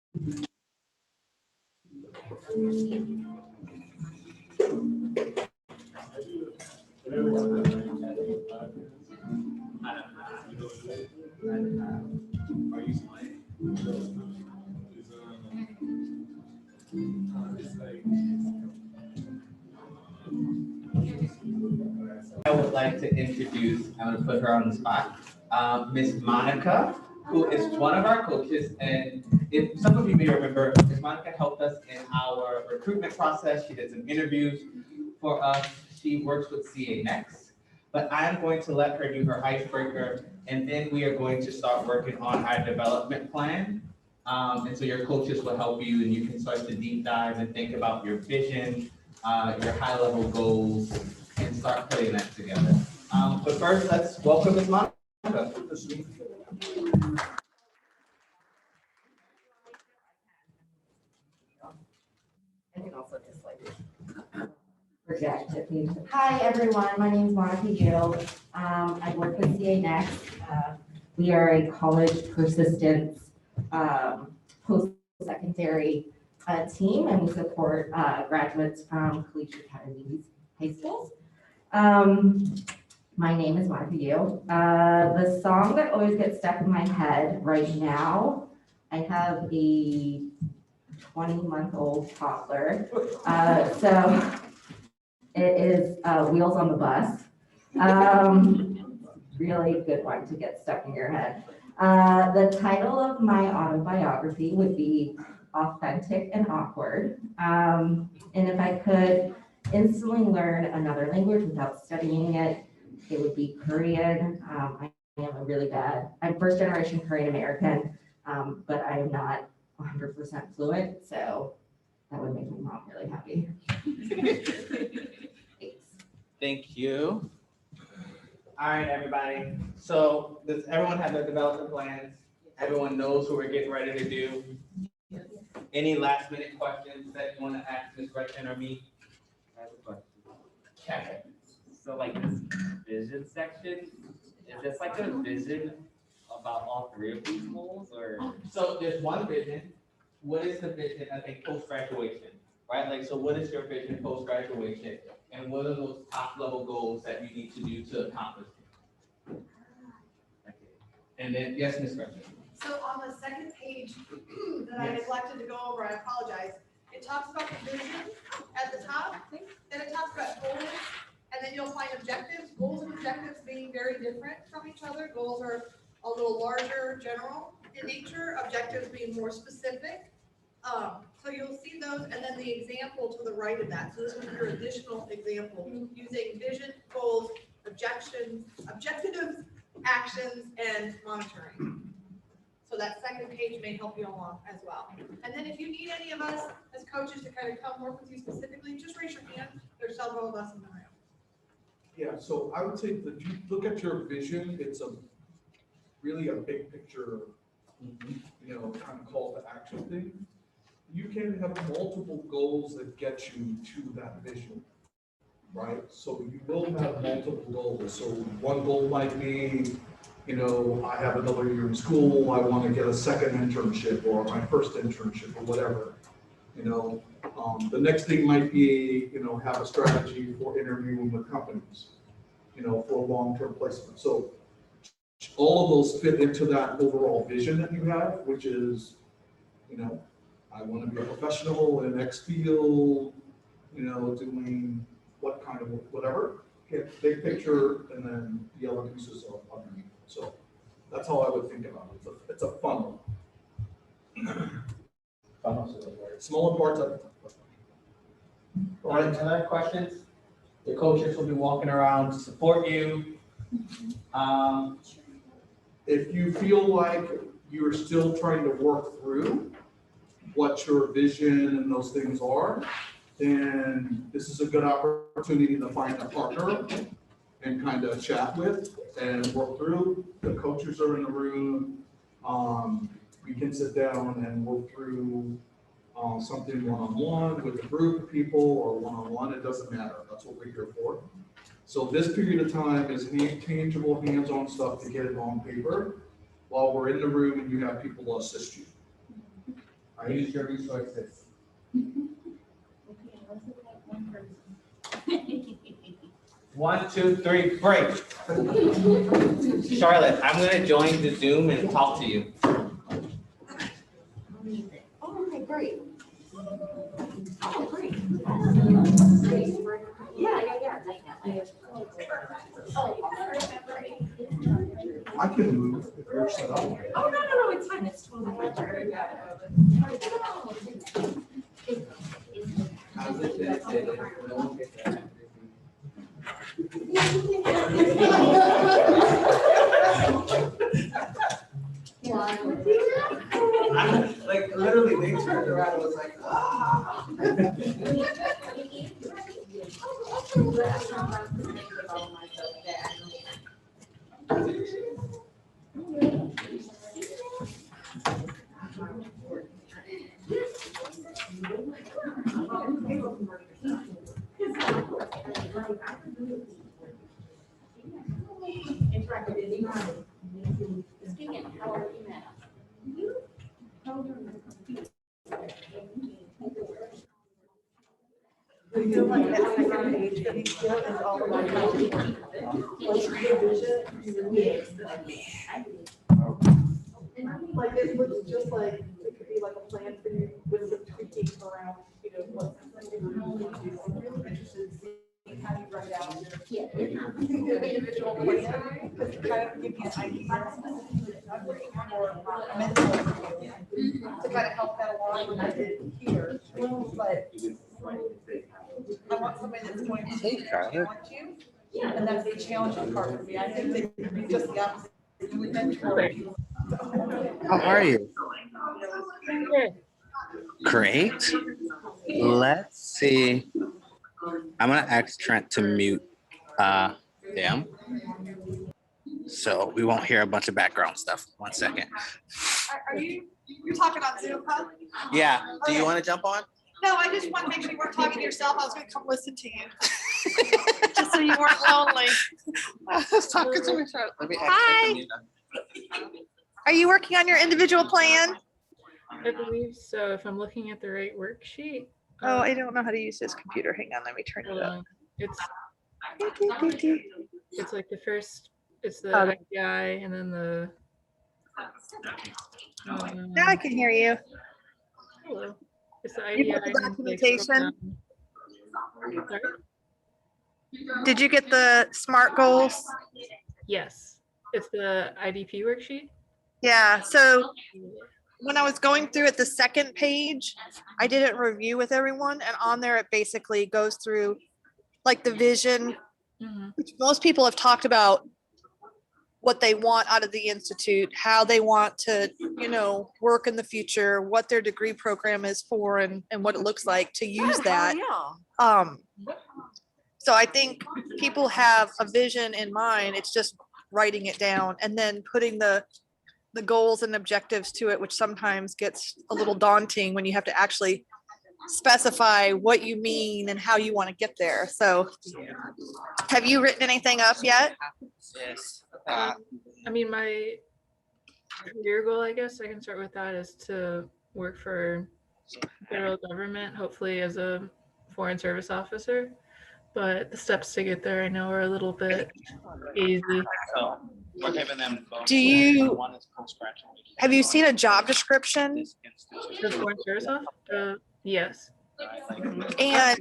I would like to introduce, I'm gonna put her on the spot, Miss Monica, who is one of our coaches. And if some of you may remember, Miss Monica helped us in our recruitment process. She did some interviews for us. She works with CA Next. But I'm going to let her do her icebreaker, and then we are going to start working on our development plan. And so your coaches will help you, and you can start to deep dive and think about your vision, your high-level goals, and start putting that together. But first, let's welcome Ms. Monica. I can also just like project if you. Hi, everyone. My name is Monica Yield. I work with CA Next. We are a college persistence post-secondary team, and we support graduates from collegiate academies, high schools. My name is Monica Yield. The song that always gets stuck in my head right now, I have a 20-month-old toddler. So it is Wheels on the Bus. Really good one to get stuck in your head. The title of my autobiography would be Authentic and Awkward. And if I could instantly learn another language without studying it, it would be Korean. I am I'm first generation Korean American, but I am not 100% fluent, so that would make my mom really happy. Thanks. Thank you. All right, everybody. So does everyone have their development plans? Everyone knows what we're getting ready to do? Any last minute questions that you want to ask Ms. Gretchen or me? I have a question. Okay. So like this vision section, is this like a vision about all three of these goals or? So there's one vision. What is the vision, I think, post-graduation, right? Like, so what is your vision post-graduation? And what are those top-level goals that you need to do to accomplish it? Okay. And then, yes, Ms. Gretchen. So on the second page that I neglected to go over, I apologize. It talks about the vision at the top, then it talks about goals, and then you'll find objectives. Goals and objectives being very different from each other. Goals are a little larger, general in nature, objectives being more specific. So you'll see those, and then the example to the right of that. So this is your additional example using vision, goals, objectives, actions, and monitoring. So that second page may help you along as well. And then if you need any of us as coaches to kind of come work with you specifically, just raise your hand. There's several of us in the room. Yeah, so I would say that you look at your vision, it's really a big picture, kind of call to action thing. You can have multiple goals that get you to that vision, right? So you will have multiple goals. So one goal might be, I have another year in school, I want to get a second internship or my first internship or whatever. The next thing might be, have a strategy for interviewing with companies, for long-term placement. So all of those fit into that overall vision that you have, which is, I want to be a professional in X field, doing what kind of whatever. Get big picture, and then the other pieces are underneath. So that's how I would think about it. It's a funnel. Smaller parts of it. All right, other questions? The coaches will be walking around to support you. If you feel like you're still trying to work through what your vision and those things are, then this is a good opportunity to find a partner and kind of chat with and work through. The coaches are in the room. We can sit down and work through something one-on-one with a group of people or one-on-one. It doesn't matter. That's what we're here for. So this period of time is tangible, hands-on stuff to get it on paper while we're in the room and you have people to assist you. I use your resources. One, two, three, break. Charlotte, I'm gonna join the Zoom and talk to you. Oh, okay, great. Oh, great. Yeah. I can move if you're set up. Oh, no, it's fine, it's totally fine. How's it that no one gets that? Like literally, they turned around and was like, ah. I feel like that second page that he's got is all about how to what's the vision. Like it looks just like, it could be like a plan for you with some tweaking around, you know, what. I'm really interested in seeing how you write out your individual plan, because it kind of gives you an idea. I'm working for a mentor to kind of help that along when I did here, but I want somebody that's going to challenge you, and that's the challenging part for me. I think that you do just the opposite. You would mentor you. How are you? Great. Let's see. I'm gonna ask Trent to mute them, so we won't hear a bunch of background stuff. 1 second. Are you're talking on Zoom, huh? Yeah. Do you Okay. want to jump on? No, I just want to make sure you weren't talking to yourself. I was gonna come listen to you. Just so you weren't lonely. I was talking to myself. Let me ask Hi. Trent to mute them. Are you working on your individual plan? I believe so, if I'm looking at the right worksheet. Oh, I don't know how to use this computer. Hang on, let me turn Hold it up. on. It's like the first, it's the Okay. IPI and then the. Now I can hear you. Hello. It's the You IPI. got the and then, like, scroll documentation? down. Sorry? Did you get the SMART goals? Yes, it's the IDP worksheet. Yeah, so when I was going through it, the second page, I did a review with everyone, and on there, it basically goes through like the vision, Mhm. which most people have talked about what they want out of the Institute, how they want to, you know, work in the future, what their degree program is for, and what it looks like to use that. So I think people have a vision in mind. It's just writing it down and then putting the goals and objectives to it, which sometimes gets a little daunting when you have to actually specify what you mean and how you want to get there. So have you written anything up yet? Yes. I mean, my career goal, I guess I can start with that, is to work for federal government, hopefully as a foreign service officer. But the steps to get there, I know, are a little bit easy. So we're giving them both. Do you- One is post-graduation. Have you seen a job description? This institute. The foreign service officer? Yes. And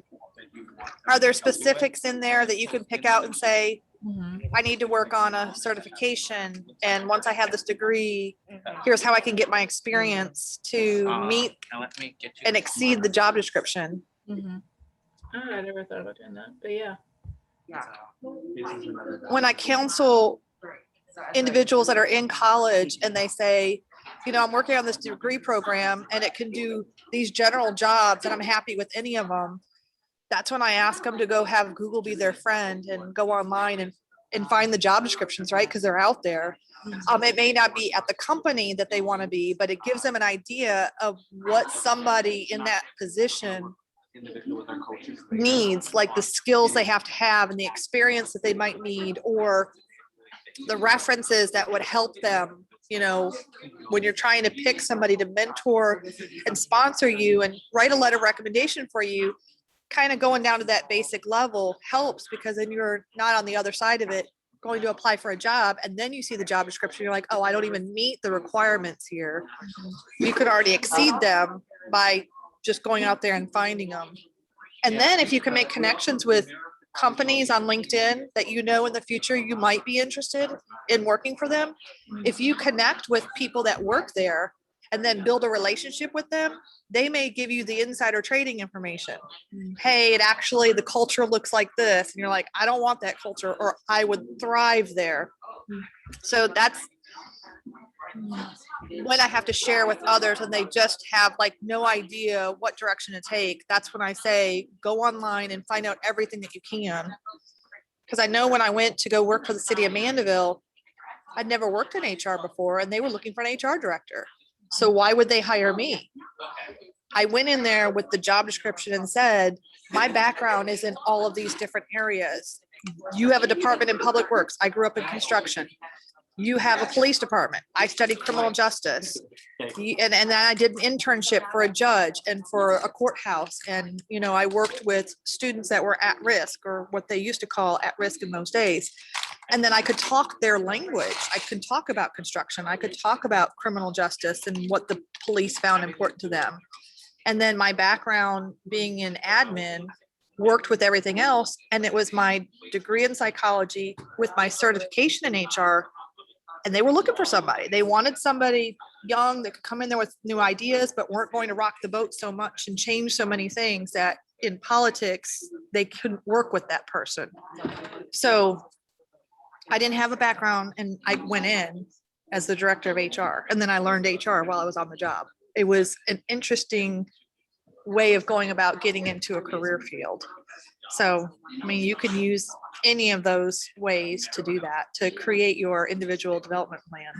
are there specifics in there that you can pick out and say, Mhm. I need to work on a certification, and once I have this degree, here's how I can get my experience to meet Now let me get you and the exceed the job description? Mhm. Oh, I never thought about doing that, but yeah. When I counsel individuals that are in college and they say, you know, I'm working on this degree program and it can do these general jobs and I'm happy with any of them, that's when I ask them to go have Google be their friend and go online and find the job descriptions, right? Because they're out there. It may not be at the company that they want to be, but it gives them an idea of what somebody in that position individual with their coaches. needs, like the skills they have to have and the experience that they might need, or the references that would help them you know, when you're trying to pick somebody to mentor and sponsor you and write a letter of recommendation for you, kind of going down to that basic level helps, because then you're not on the other side of it going to apply for a job, and then you see the job description, you're like, oh, I don't even meet the requirements here. You could already exceed them by just going out there and finding them. And then if you can make connections with companies on LinkedIn that you know in the future you might be interested in working for them, if you connect with people that work there and then build a relationship with them, they may give you the insider trading information. Hey, it actually, the culture looks like this. And you're like, I don't want that culture, or I would thrive there. So that's when I have to share with others and they just have like no idea what direction to take. That's when I say, go online and find out everything that you can. Because I know when I went to go work for the city of Mandeville, I'd never worked in HR before, and they were looking for an HR director. So why would they hire me? I went in there with the job description and said, my background is in all of these different areas. You have a department in public works. I grew up in construction. You have a police department. I studied criminal justice. And then I did an internship for a judge and for a courthouse. And, you know, I worked with students that were at risk, or what they used to call at risk in those days. And then I could talk their language. I could talk about construction. I could talk about criminal justice and what the police found important to them. And then my background being in admin worked with everything else. And it was my degree in psychology with my certification in HR. And they were looking for somebody. They wanted somebody young that could come in there with new ideas, but weren't going to rock the boat so much and change so many things that in politics, they couldn't work with that person. So I didn't have a background, and I went in as the director of HR. And then I learned HR while I was on the job. It was an interesting way of going about getting into a career field. So, I mean, you can use any of those ways to do that, to create your individual development plan.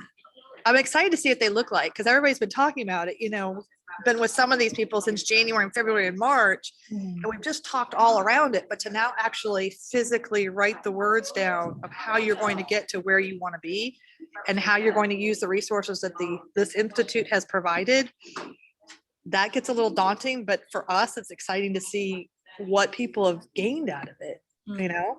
I'm excited to see what they look like, because everybody's been talking about it, you know, been with some of these people since January and February and March, and we've just talked all around it, but to now actually physically write the words down of how you're going to get to where you want to be and how you're going to use the resources that this institute has provided, that gets a little daunting, but for us, it's exciting to see what people have gained out of it, you know?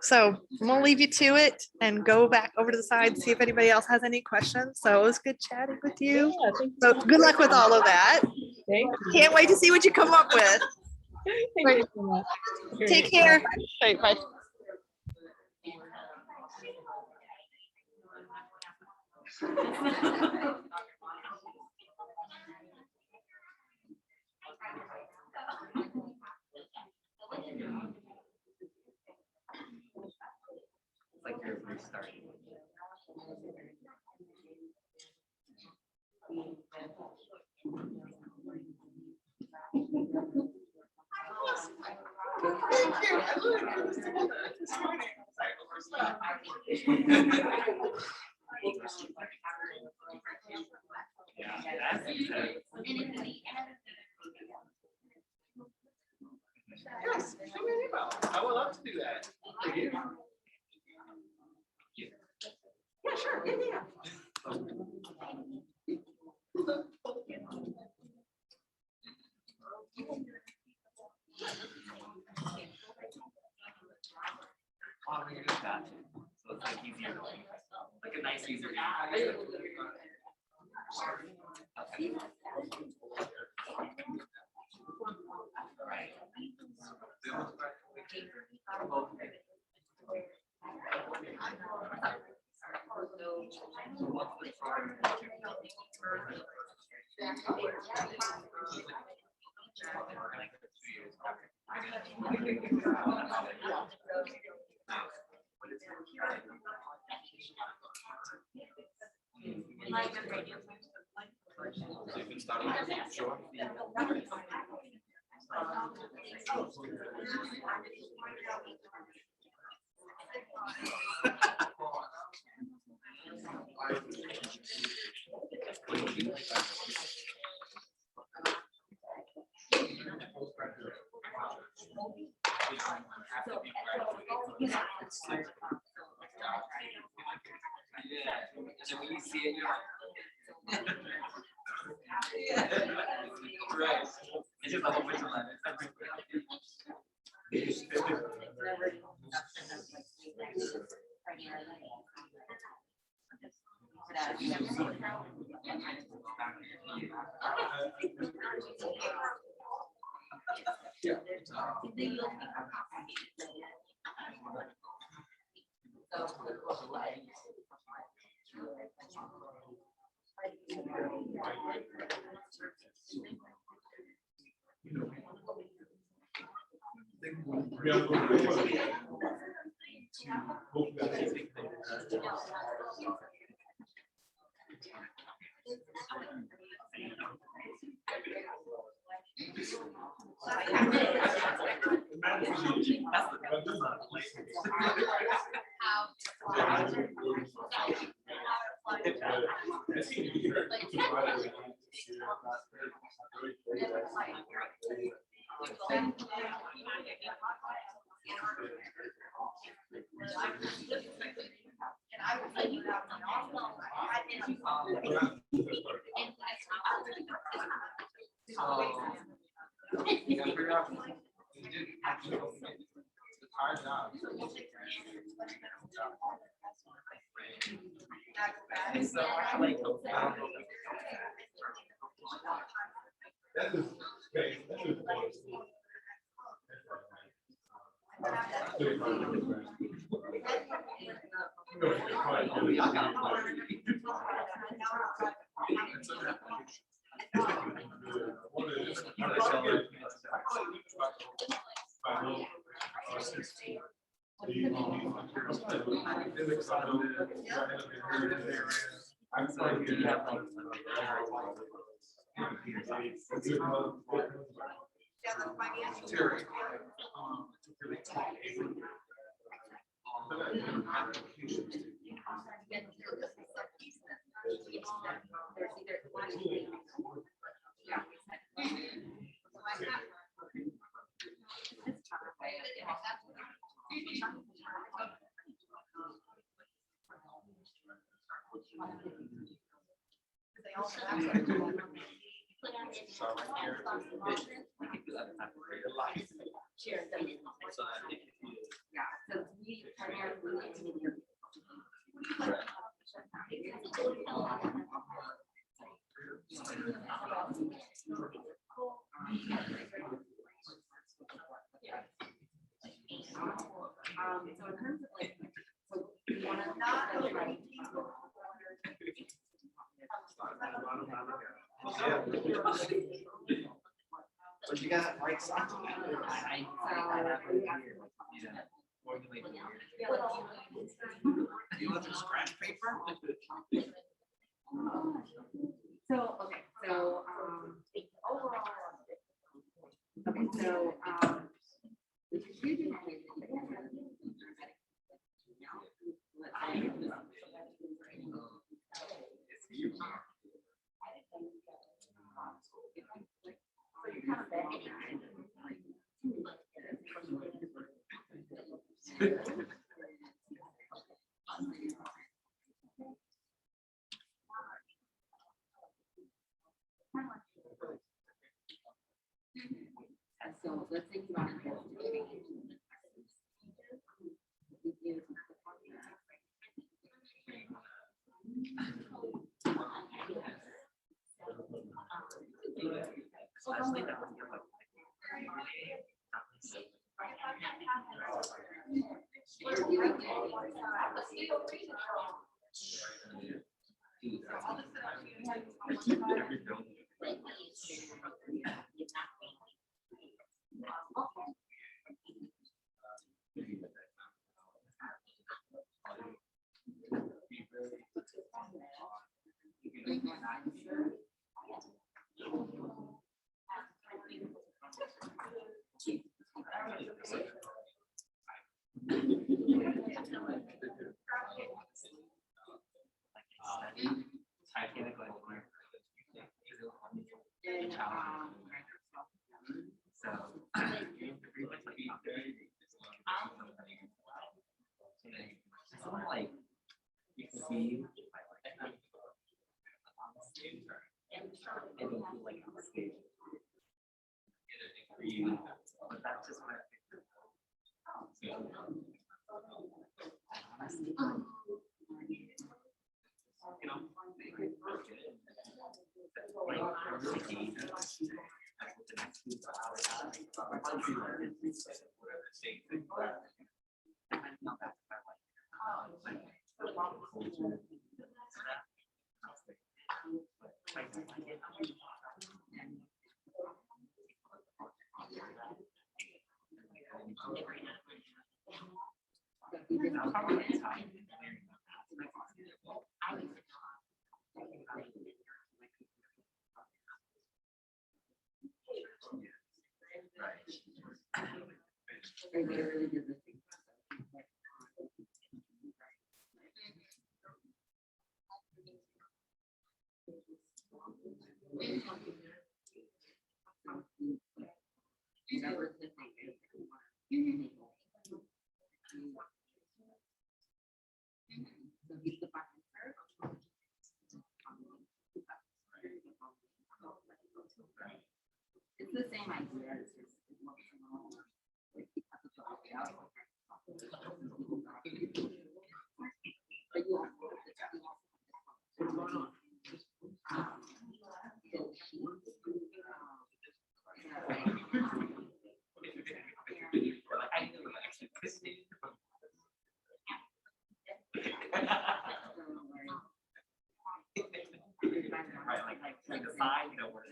So I'm gonna leave you to it and go back over to the side and see if anybody else has any questions. So it was good chatting with you. So good luck with all of that. Can't wait to see what you come up with. Thank you so much. Take care. Bye. Bye. Like you're restarting. Thank you. I literally was told that this morning. Yeah, that's intense. Yes, shoot me an email. I would love to do that. Yeah, sure. Yeah. Oh, you're just that. So it's like easier, like a nice user. Okay. Right. So when you see it, right. It's just a whole bunch of letters. So you got white socks on that? I have right here. Yeah. You want some scratch paper? So, okay, so, overall. Okay, so, so let's think about it. Titanic, like, so. Someone like, you see. And it'll feel like on stage. It's the same idea. It's just. Like the side, you know, where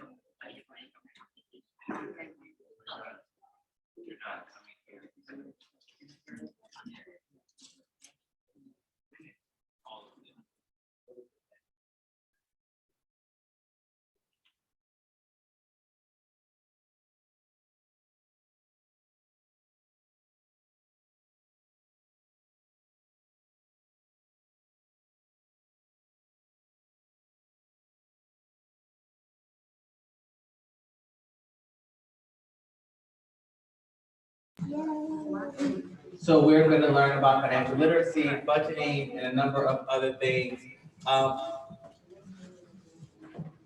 So we're going to learn about financial literacy, budgeting, and a number of other things.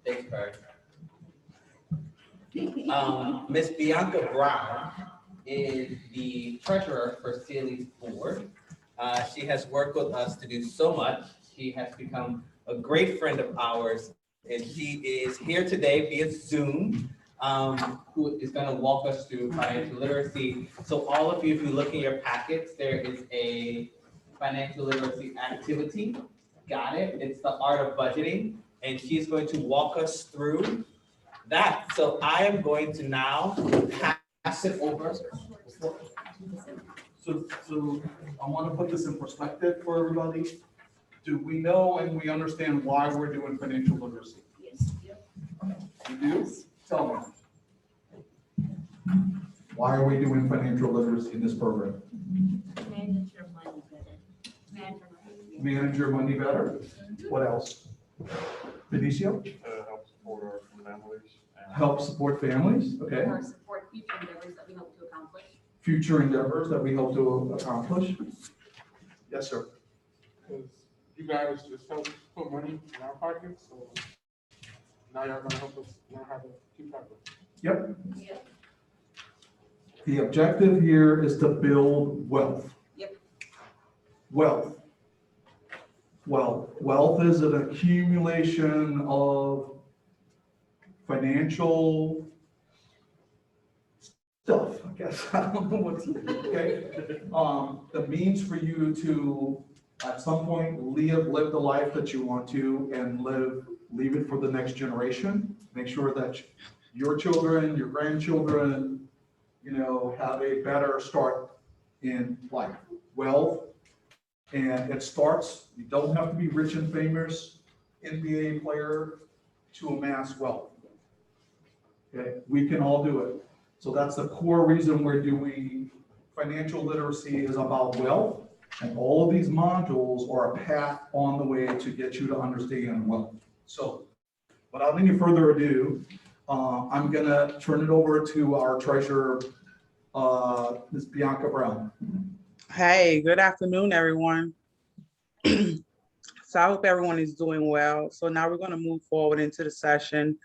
Thanks, Kurt. Ms. Bianca Brown is the treasurer for Sally's board. She has worked with us to do so much. She has become a great friend of ours, and she is here today via Zoom, who is going to walk us through financial literacy. So all of you, if you look in your packets, there is a financial literacy activity. Got it? It's the art of budgeting, and she's going to walk us through that. So I am going to now pass it over. So I want to put this in perspective for everybody. Do we know and we understand why we're doing financial literacy? Yes. You do? Tell me. Why are we doing financial literacy in this program? Manage your money better. Manage your money better? What else? Benicio? Help support our families. Help support families, okay. Or support future endeavors that we hope to accomplish. Future endeavors that we hope to accomplish. Yes, sir. Because you guys just help put money in our pockets, so now you're gonna help us learn how to keep track of it. Yep. Yep. The objective here is to build wealth. Yep. Wealth. Wealth is an accumulation of financial stuff, I guess. I don't know what's, okay? The means for you to, at some point, live the life that you want to and leave it for the next generation. Make sure that your children, your grandchildren, have a better start in life. Wealth, and it starts, you don't have to be rich and famous NBA player to amass wealth. Okay, we can all do it. So that's the core reason we're doing financial literacy is about wealth. And all of these modules are a path on the way to get you to understand wealth. So without any further ado, I'm gonna turn it over to our treasurer, Ms. Bianca Brown. Hey, good afternoon, everyone. So I hope everyone is doing well. So now we're going to move forward into the session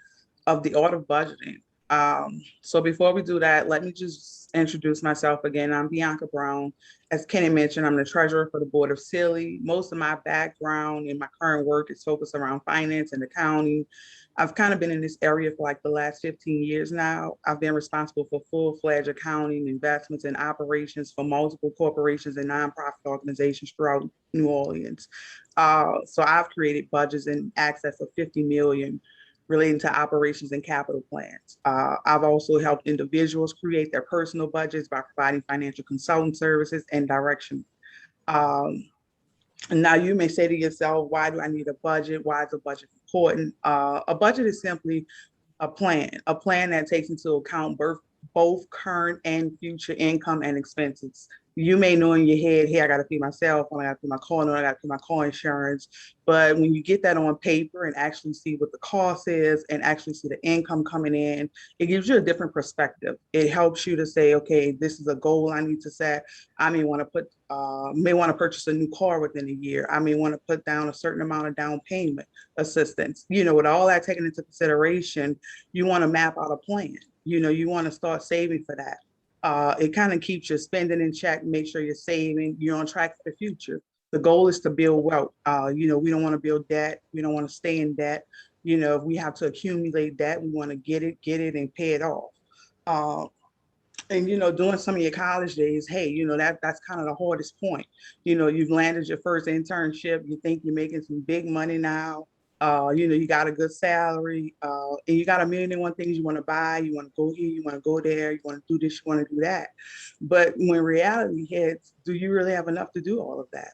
of the art of budgeting. So before we do that, let me just introduce myself again. I'm Bianca Brown. As Kenny mentioned, I'm the treasurer for the Board of Silly. Most of my background in my current work is focused around finance and accounting. I've kind of been in this area for like the last 15 years now. I've been responsible for full-fledged accounting, investments, and operations for multiple corporations and nonprofit organizations throughout New Orleans. So I've created budgets in excess of 50 million relating to operations and capital plans. I've also helped individuals create their personal budgets by providing financial consulting services and direction. Um, Now you may say to yourself, why do I need a budget? Why is a budget important? A budget is simply a plan that takes into account both current and future income and expenses. You may know in your head, hey, I got to pay my cell phone, I got to pay my car note, I got to pay my car insurance. But when you get that on paper and actually see what the cost is and actually see the income coming in, it gives you a different perspective. It helps you to say, okay, this is a goal I need to set. I may want to purchase a new car within a year. I may want to put down a certain amount of down payment assistance. With all that taken into consideration, you want to map out a plan. You want to start saving for that. It kind of keeps your spending in check, make sure you're saving, you're on track for the future. The goal is to build wealth. We don't want to build debt. We don't want to stay in debt. If we have to accumulate debt, we want to get it and pay it off. And during some of your college days, hey, that's kind of the hardest point. You've landed your first internship, you think you're making some big money now. You got a good salary, and you got a million and one things you want to buy, you want to go here, you want to go there, you want to do this, you want to do that. But when reality hits, do you really have enough to do all of that?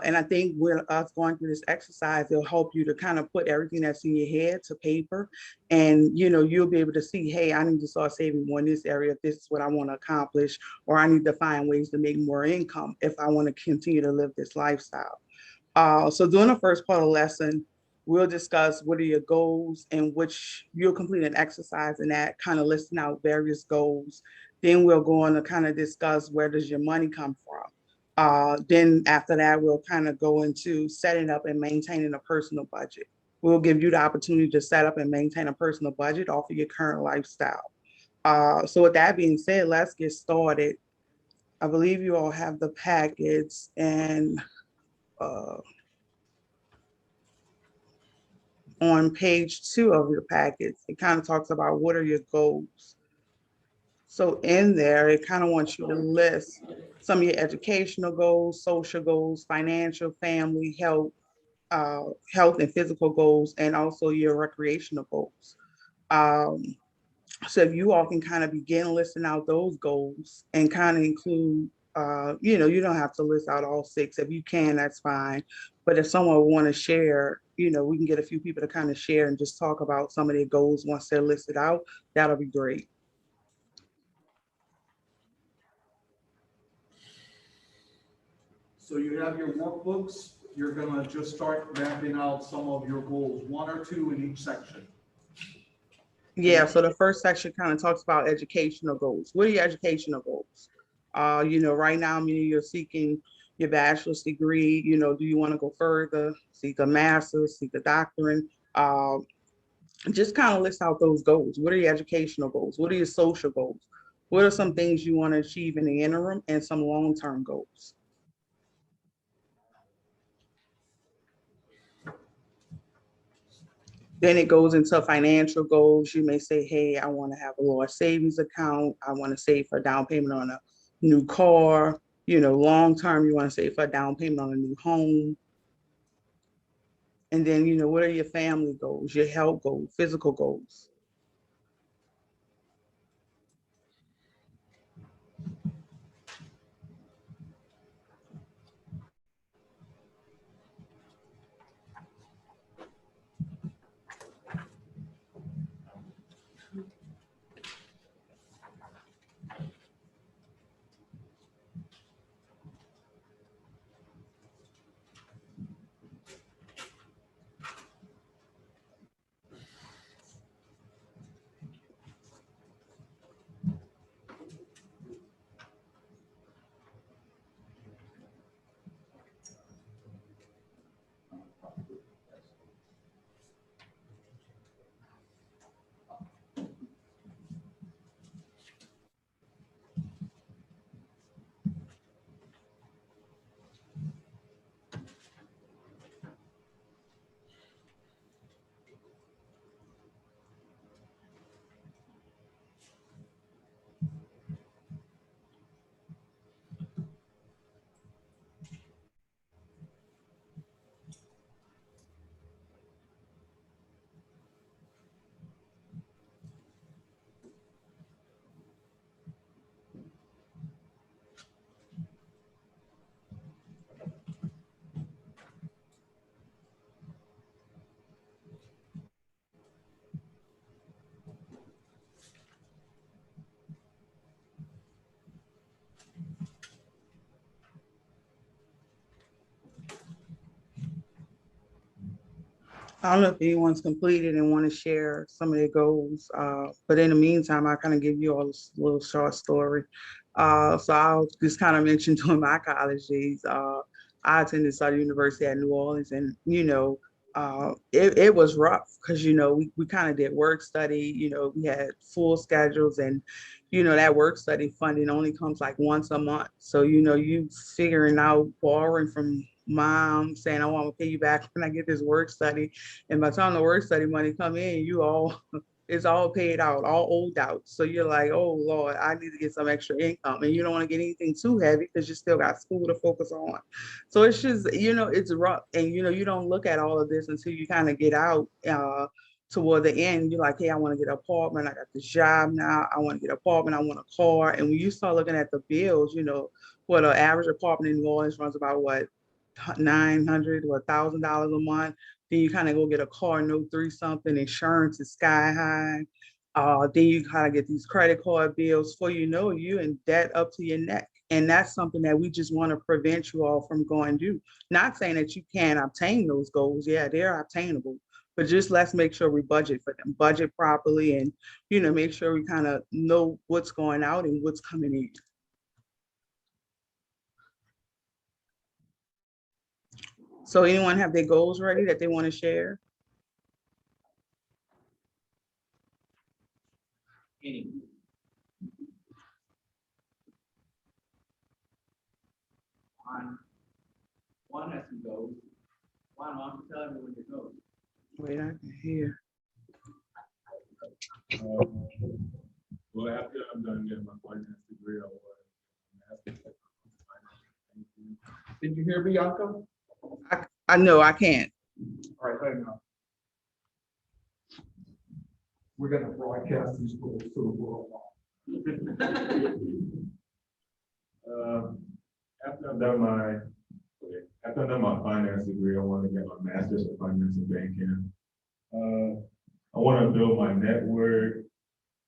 And I think with us going through this exercise, it'll help you to kind of put everything that's in your head to paper. And, you'll be able to see, hey, I need to start saving more in this area if this is what I want to accomplish, or I need to find ways to make more income if I want to continue to live this lifestyle. So during the first part of the lesson, we'll discuss what are your goals, and which you'll complete an exercise in that, kind of listing out various goals. Then we'll go on to kind of discuss where does your money come from. Then after that, we'll kind of go into setting up and maintaining a personal budget. We'll give you the opportunity to set up and maintain a personal budget off of your current lifestyle. So with that being said, let's get started. I believe you all have the packets, and on page 2 of your packets, it kind of talks about what are your goals. So in there, it kind of wants you to list some of your educational goals, social goals, financial, family, health and physical goals, and also your recreational goals. So if you all can kind of begin listing out those goals and kind of include, you don't have to list out all 6. If you can, that's fine. But if someone would want to share, we can get a few people to kind of share and just talk about some of their goals once they're listed out. That'll be great. So you have your workbooks, you're gonna just start mapping out some of your goals, 1 or 2 in each section. Yeah, so the first section kind of talks about educational goals. What are your educational goals? Right now, you're seeking your bachelor's degree. Do you want to go further, seek a master's, seek a doctorate? Just kind of list out those goals. What are your educational goals? What are your social goals? What are some things you want to achieve in the interim, and some long-term goals? Then it goes into financial goals. You may say, hey, I want to have a lower savings account. I want to save for a down payment on a new car. Long term, you want to save for a down payment on a new home. And then, what are your family goals, your health goals, physical goals? I don't know if anyone's completed and want to share some of their goals, but in the meantime, I kind of give you all this little short story. So I'll just kind of mention during my college days, I attended Southern University at New Orleans, and it was rough because we kind of did work study. We had full schedules, and that work study funding only comes like once a month. So you figuring out borrowing from mom saying I want to pay you back when I get this work study, and by the time the work study money come in, it's all paid out, all owed out. So you're like, oh Lord, I need to get some extra income. And you don't want to get anything too heavy because you still got school to focus on. So it's just, it's rough. And you don't look at all of this until you kind of get out toward the end. You're like, hey, I want to get an apartment. I got this job now. I want to get an apartment. I want a car. And when you start looking at the bills, what an average apartment in New Orleans runs about what, $900 or $1,000 a month. Then you kind of go get a car, no three something, insurance is sky high. Then you kind of get these credit card bills. For you in debt up to your neck. And that's something that we just want to prevent you all from going to do. Not saying that you can't obtain those goals. Yeah, they're obtainable. But just let's make sure we budget for them, budget properly, and make sure we kind of know what's going out and what's coming in. So anyone have their goals ready that they want to share? One has some goals. Why don't you tell everyone your goals? Wait, I can hear. Well, after I'm done getting my finance degree, I want to. Did you hear Bianca? I know I can't. All right, hang on. We're gonna broadcast these goals to the world. After I've done my finance degree, I want to get my master's in finance and banking. I want to build my network,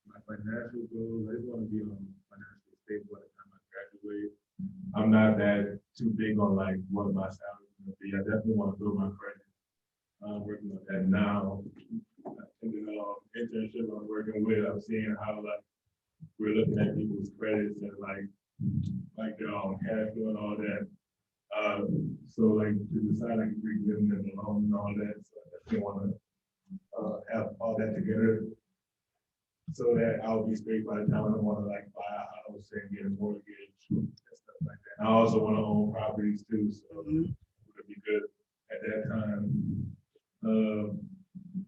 my financial goals. I just want to be on financially stable by the time I graduate. I'm not that too big on like what my salary is going to be. I definitely want to build my credit. I'm working on that now. In the internship I'm working with, I'm seeing how like we're looking at people's credits and like their cash flow and all that. So like to decide I can forgive them the loan and all that. So I definitely want to have all that together so that I'll be straight by the time I want to like buy a house and get a mortgage and stuff like that. I also want to own properties too, so it would be good at that time.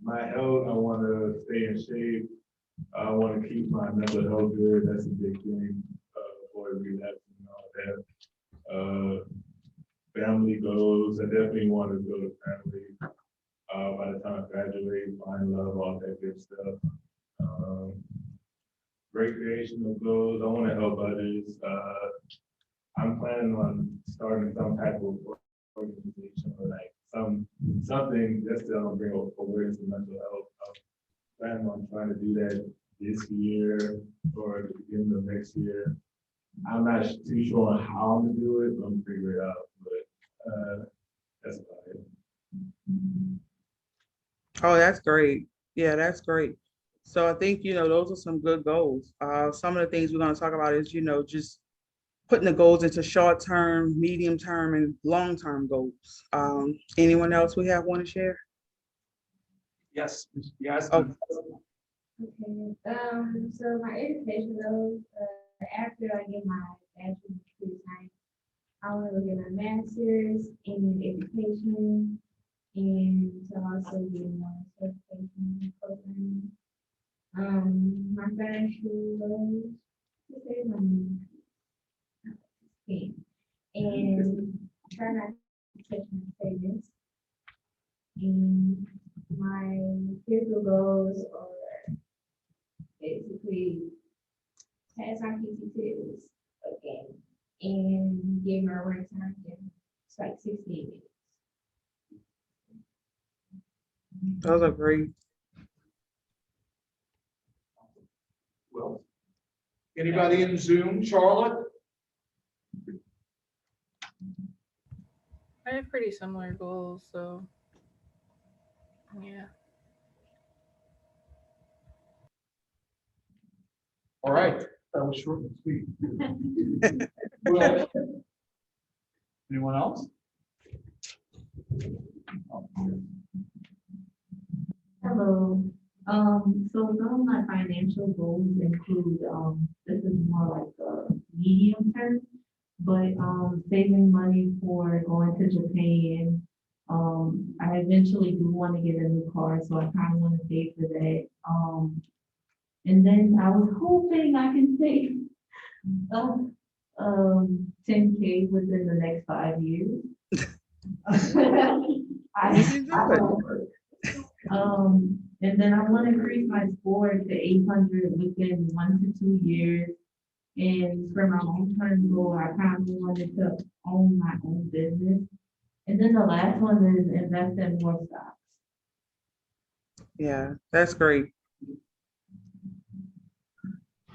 My health, I want to stay in shape. I want to keep my mental health good. That's a big thing. Avoid relapsing and all that. Family goals. I definitely want to build a family. By the time I graduate, find love, all that good stuff. Recreational goals. I want to help others. I'm planning on starting some type of organization or like something just to bring awareness to mental health. I'm planning on trying to do that this year or at the beginning of next year. I'm not too sure on how I'm gonna do it, but I'm gonna figure it out. But that's about it. Oh, that's great. Yeah, that's great. So I think, those are some good goals. Some of the things we're going to talk about is, just putting the goals into short term, medium term, and long term goals. Anyone else we have want to share? Yes, yes. Oh. Okay, so my education goals, after I get my bachelor's degree, I want to get my master's in education and to also get my certification program. My financial goals, to save money, and try not to touch my savings. And my physical goals are basically pass my PT2s again and get my run time in. It's like 16 minutes. Those are great. Well, anybody in Zoom, Charlotte? I have pretty similar goals, so Yeah. All right, that was short and sweet. Who else? Anyone else? Hello. So some of my financial goals include, this is more like a medium term, but, saving money for going to Japan. I eventually do want to get a new car, so I kind of want to save for that. And then I was hoping I can save, 10K within the next 5 years. You can do I it. will work. And then I want to increase my score to 800 within 1 to 2 years. And for my long-term goal, I kind of wanted to own my own business. And then the last one is invest in more stocks. Yeah, that's great.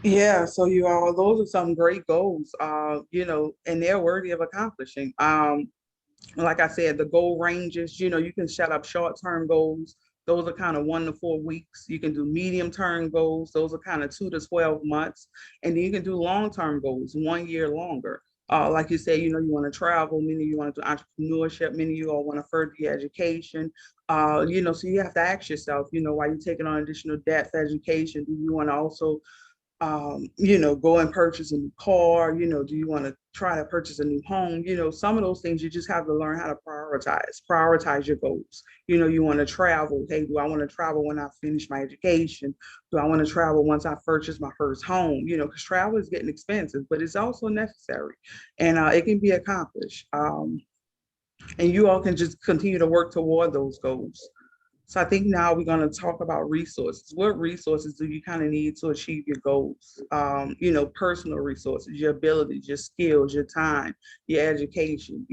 Yeah, so you all, those are some great goals, and they're worthy of accomplishing. Like I said, the goal ranges, you can set up short-term goals. Those are kind of 1 to 4 weeks. You can do medium-term goals. Those are kind of 2 to 12 months. And then you can do long-term goals, 1 year longer. Like you said, you want to travel, many of you want to do entrepreneurship, many of you all want to further your education. So you have to ask yourself, while you're taking on additional debt for education, do you want to also go and purchase a new car, do you want to try to purchase a new home? Some of those things you just have to learn how to prioritize your goals. You want to travel. Hey, do I want to travel when I finish my education? Do I want to travel once I purchase my first home? Because travel is getting expensive, but it's also necessary and it can be accomplished. And you all can just continue to work toward those goals. So I think now we're going to talk about resources. What resources do you kind of need to achieve your goals? Personal resources, your abilities, your skills, your time, your education,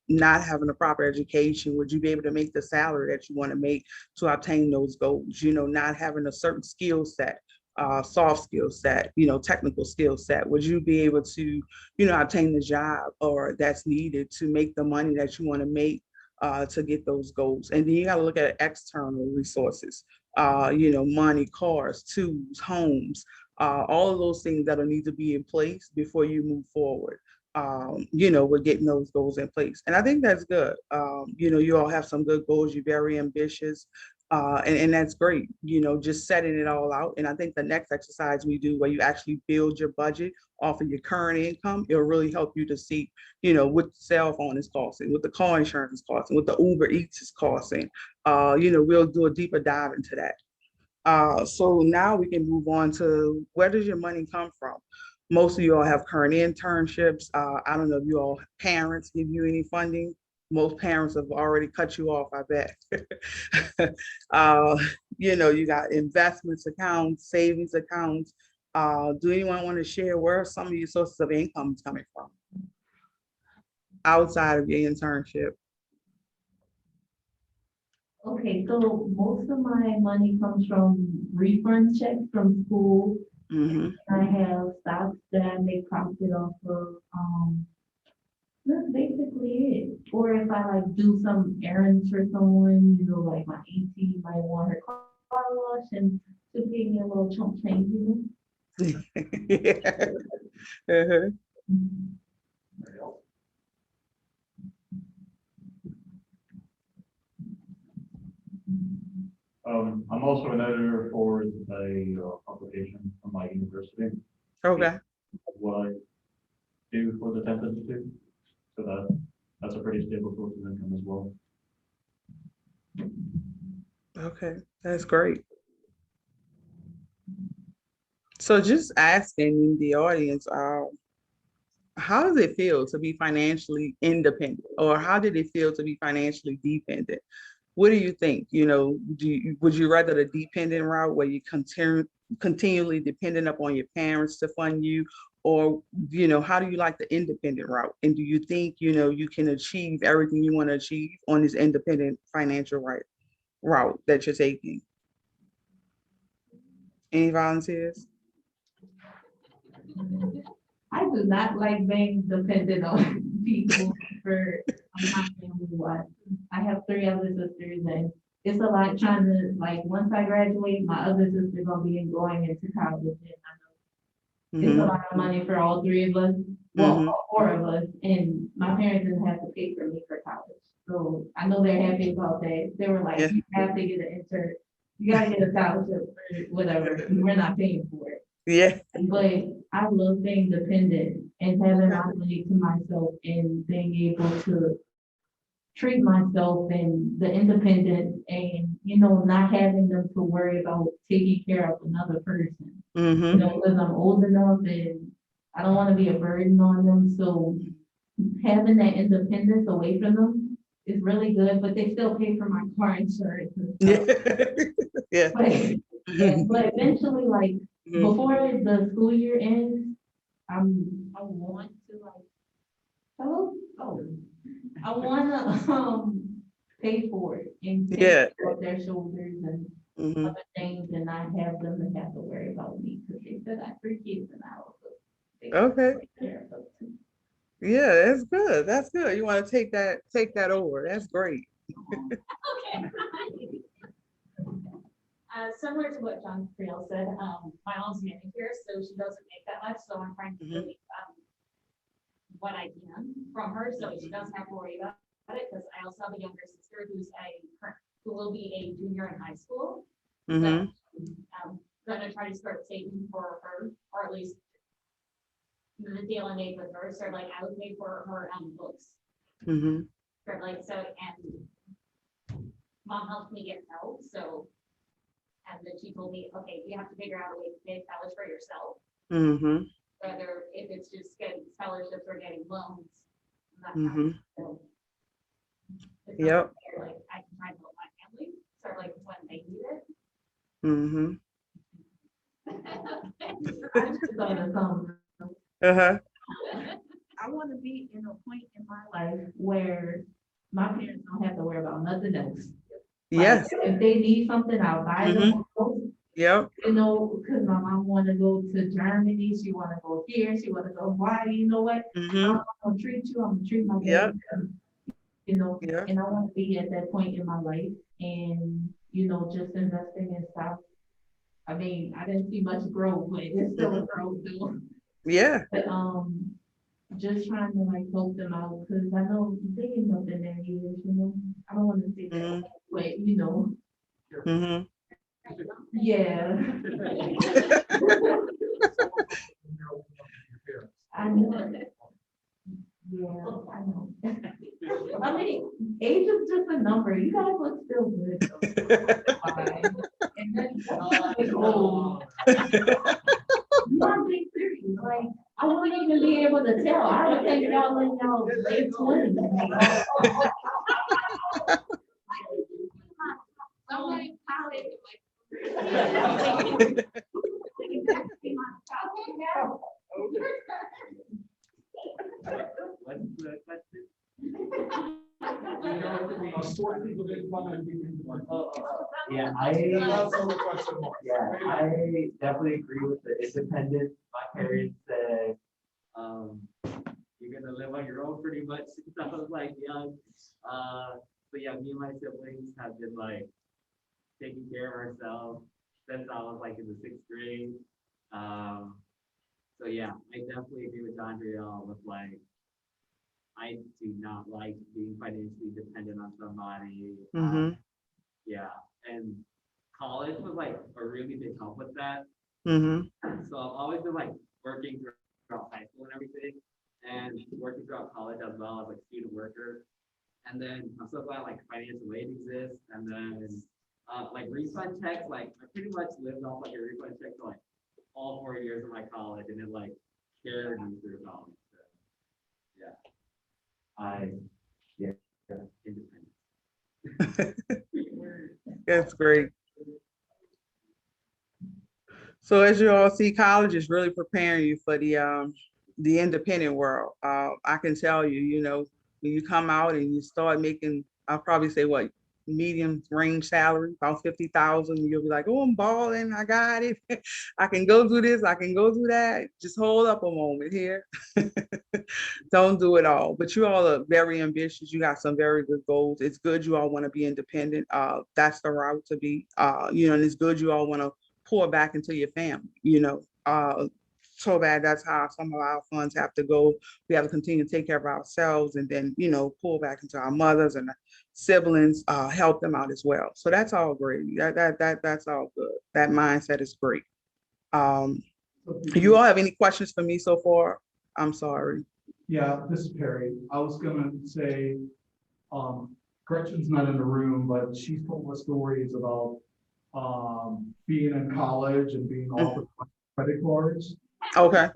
not having a proper education. Would you be able to make the salary that you want to make to obtain those goals? Not having a certain skill set, soft skill set, technical skill set. Would you be able to, obtain the job or that's needed to make the money that you want to make? To get those goals. And then you got to look at external resources, money, cars, tools, homes, all of those things that'll need to be in place before you move forward, with getting those goals in place. And I think that's good. You all have some good goals. You're very ambitious. And that's great, just setting it all out. And I think the next exercise we do where you actually build your budget off of your current income, it'll really help you to see, what the cell phone is costing, what the car insurance is costing, what the Uber Eats is costing. We'll do a deeper dive into that. So now we can move on to where does your money come from? Most of you all have current internships. I don't know if you all parents give you any funding. Most parents have already cut you off, I bet. You got investments accounts, savings accounts. Do anyone want to share where some of your sources of income is coming from outside of your internship? Okay, so most of my money comes from refund checks from school. I have stocks that I make profit off of. That's basically it. Or if I like do some errands for someone, like my auntie might want her car wash and to give me a little chunk change, Yeah. Uh-huh. I'm also an editor for a publication from my university. Okay. What I do for the 10th Institute. So that's a pretty stable source of income as well. Okay, that's great. So just asking in the audience, how does it feel to be financially independent, or how did it feel to be financially dependent? What do you think? Would you rather the dependent route where you continually dependent upon your parents to fund you, or how do you like the independent route? And do you think you can achieve everything you want to achieve on this independent financial route that you're taking? Any volunteers? I do not like being dependent on people for my family life. I have 3 other sisters and it's a lot trying to, like, once I graduate, my other sister gonna be going into college, and I know it's a Mhm. lot of money for all three of us, well, all four of us, and my parents didn't have to pay for me for college. So I know they're happy about that. They were like, Yeah. you have to get an intern, you gotta get a scholarship, or whatever, and we're not paying for it. Yeah. But I love being dependent and having Okay. my money to myself and being able to treat myself and the independence and, not having them to worry about taking care of another person. Mhm. Because I'm old enough and I don't want to be a burden on them. So having that independence away from them is really good, but they still pay for my car insurance and Yeah. stuff. Yeah. But eventually, like, Mhm. before the school year ends, I want to like, hello, oh, I wanna, pay for it and take Yeah. it off their shoulders and Mhm. other things and not have them to have to worry about me, because they said I have 3 kids and I also. they Okay. take care of them too. Yeah, that's good. That's good. You want to take that over. That's great. Okay. Similar to what John Creel said, my mom's manicure, so she doesn't make that much, so I'm trying to Mhm. really, what I can from her, so she doesn't have to worry about it, because I also have a younger sister who will be a junior in high school. Mhm. I'm gonna try to start saving for her, or at least the deal I made with her, so like I would pay for her books, Mhm. for like, so, and mom helped me get help, so. And then she told me, okay, you have to figure out a way to pay college for yourself, Mhm. whether if it's just getting scholarships or getting loans. And that kind of Mhm. stuff. It's Yep. something where, like, I can try to help my family, so like when they need it. Mhm. I just thought of something. Uh-huh. I want to be in a point in my life where my parents don't have to worry about nothing else. Like, Yes. if they need something, I'll buy them. Yep. Because my mom want to go to Germany, she want to go here, she want to go Hawaii. You know what? Mhm. I'm gonna treat you. I'm gonna treat my Yep. baby. Yeah. And I want to be at that point in my life, and just investing in stuff. I mean, I didn't see much growth, but it's still a growth though. Yeah. But just trying to like help them out, because I know they end up in their years. I don't want to see that, but Mhm. yeah. I know. Yeah, I know. I mean, age is just a number. You guys look still good. Fine. And then old. No, I'm being serious. Like, I wouldn't even be able to tell. I would think y'all in y'all late 20s. I'm like, What's the question? Yeah, I definitely agree with the independence. My parents said, you're gonna live on your own pretty much since I was like young. So yeah, me and my siblings have been like taking care of ourselves since I was like in the 6th grade. So yeah, I definitely agree with Andrea with like, I do not like being financially dependent on somebody. Mhm. Yeah, and college was like a really big help with that. Mhm. So I've always been like working throughout high school and everything, and working throughout college as well as like student worker. And then I'm so glad like financial aid exists. And then like refund checks, like I pretty much lived off like a refund check for like all 4 years of my college, and then like carried me through college. So, yeah, yeah, independent. That's great. So as you all see, college is really preparing you for the independent world. I can tell you, when you come out and you start making, I'll probably say what, medium range salary, about 50,000. You'll be like, oh, I'm balling, I got it. I can go do this, I can go do that. Just hold up a moment here. Don't do it all. But you all are very ambitious. You got some very good goals. It's good you all want to be independent. That's the route to be. And it's good you all want to pour back into your family, so bad that's how some of our funds have to go. We have to continue to take care of ourselves and then, pull back into our mothers and siblings, help them out as well. So that's all great. That's all good. That mindset is great. You all have any questions for me so far? I'm sorry. Yeah, this is Perry. I was gonna say, Gretchen's not in the room, but she's told us stories about being in college and being offered credit cards Okay.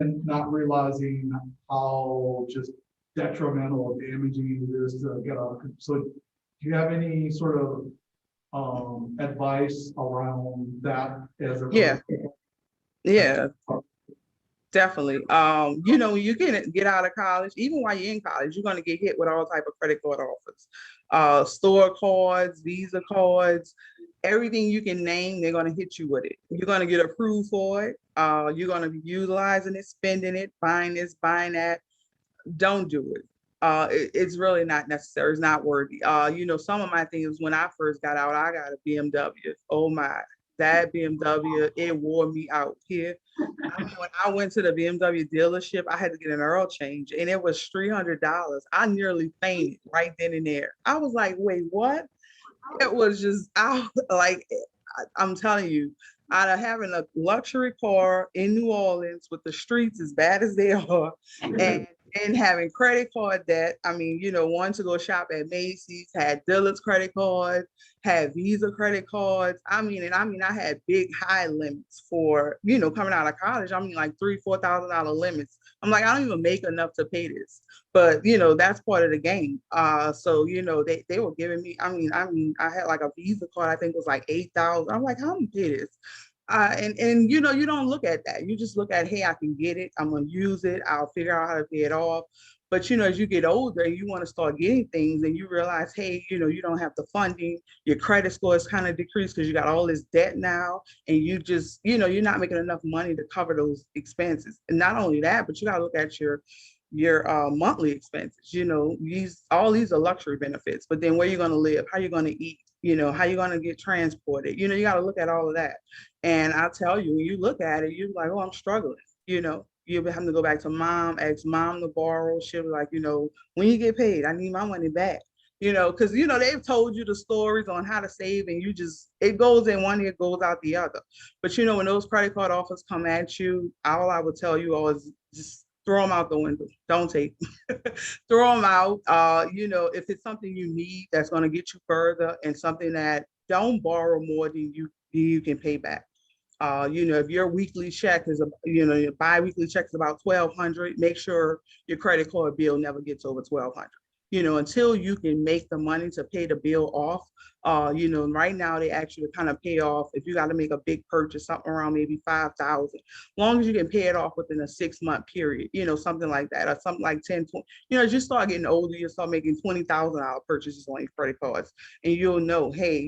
and not realizing how just detrimental or damaging it is to get out of. So do you have any sort of advice around that as a Yeah. Yeah. Definitely. When you get out of college, even while you're in college, you're going to get hit with all type of credit card offers, store cards, Visa cards, everything you can name, they're going to hit you with it. You're going to get approved for it. You're going to be utilizing it, spending it, buying this, buying that. Don't do it. It's really not necessary. It's not worthy. Some of my things when I first got out, I got a BMW. Oh my, that BMW, it wore me out here. I mean, when I went to the BMW dealership, I had to get an oil change and it was $300. I nearly fainted right then and there. I was like, wait, what? It was just out like, I'm telling you, out of having a luxury car in New Orleans with the streets as bad as they are and having credit card debt. I mean, wanting to go shop at Macy's, had Dillard's credit cards, had Visa credit cards. I had big high limits for, coming out of college. I mean, like $3,000-$4,000 limits. I'm like, I don't even make enough to pay this. But that's part of the game. So they were giving me. I had like a Visa card. I think it was like 8,000. I'm like, how do you pay this? And you don't look at that. You just look at, hey, I can get it. I'm gonna use it. I'll figure out how to pay it off. But as you get older, you want to start getting things, and you realize, hey, you don't have the funding. Your credit score is kind of decreased because you got all this debt now, and you just, you're not making enough money to cover those expenses. And not only that, but you got to look at your monthly expenses. All these are luxury benefits, but then where you're going to live, how you're going to eat, how you're going to get transported, you got to look at all of that. And I'll tell you, when you look at it, you're like, oh, I'm struggling. You'll be having to go back to mom, ask mom to borrow. She'll be like, when you get paid, I need my money back. Because they've told you the stories on how to save, and it goes in one ear, it goes out the other. But when those credit card offers come at you, all I would tell you all is just throw them out the window. Don't take them. Throw them out. If it's something you need that's going to get you further, and something that don't borrow more than you can pay back. If your weekly check is, your bi-weekly check is about $1,200, make sure your credit card bill never gets over $1,200. Until you can make the money to pay the bill off. Right now they actually kind of pay off if you got to make a big purchase, something around maybe 5,000. As long as you can pay it off within a 6-month period, something like that, or something like 10, 20. As you start getting older, you start making $20,000 purchases on your credit cards, and you'll know, hey,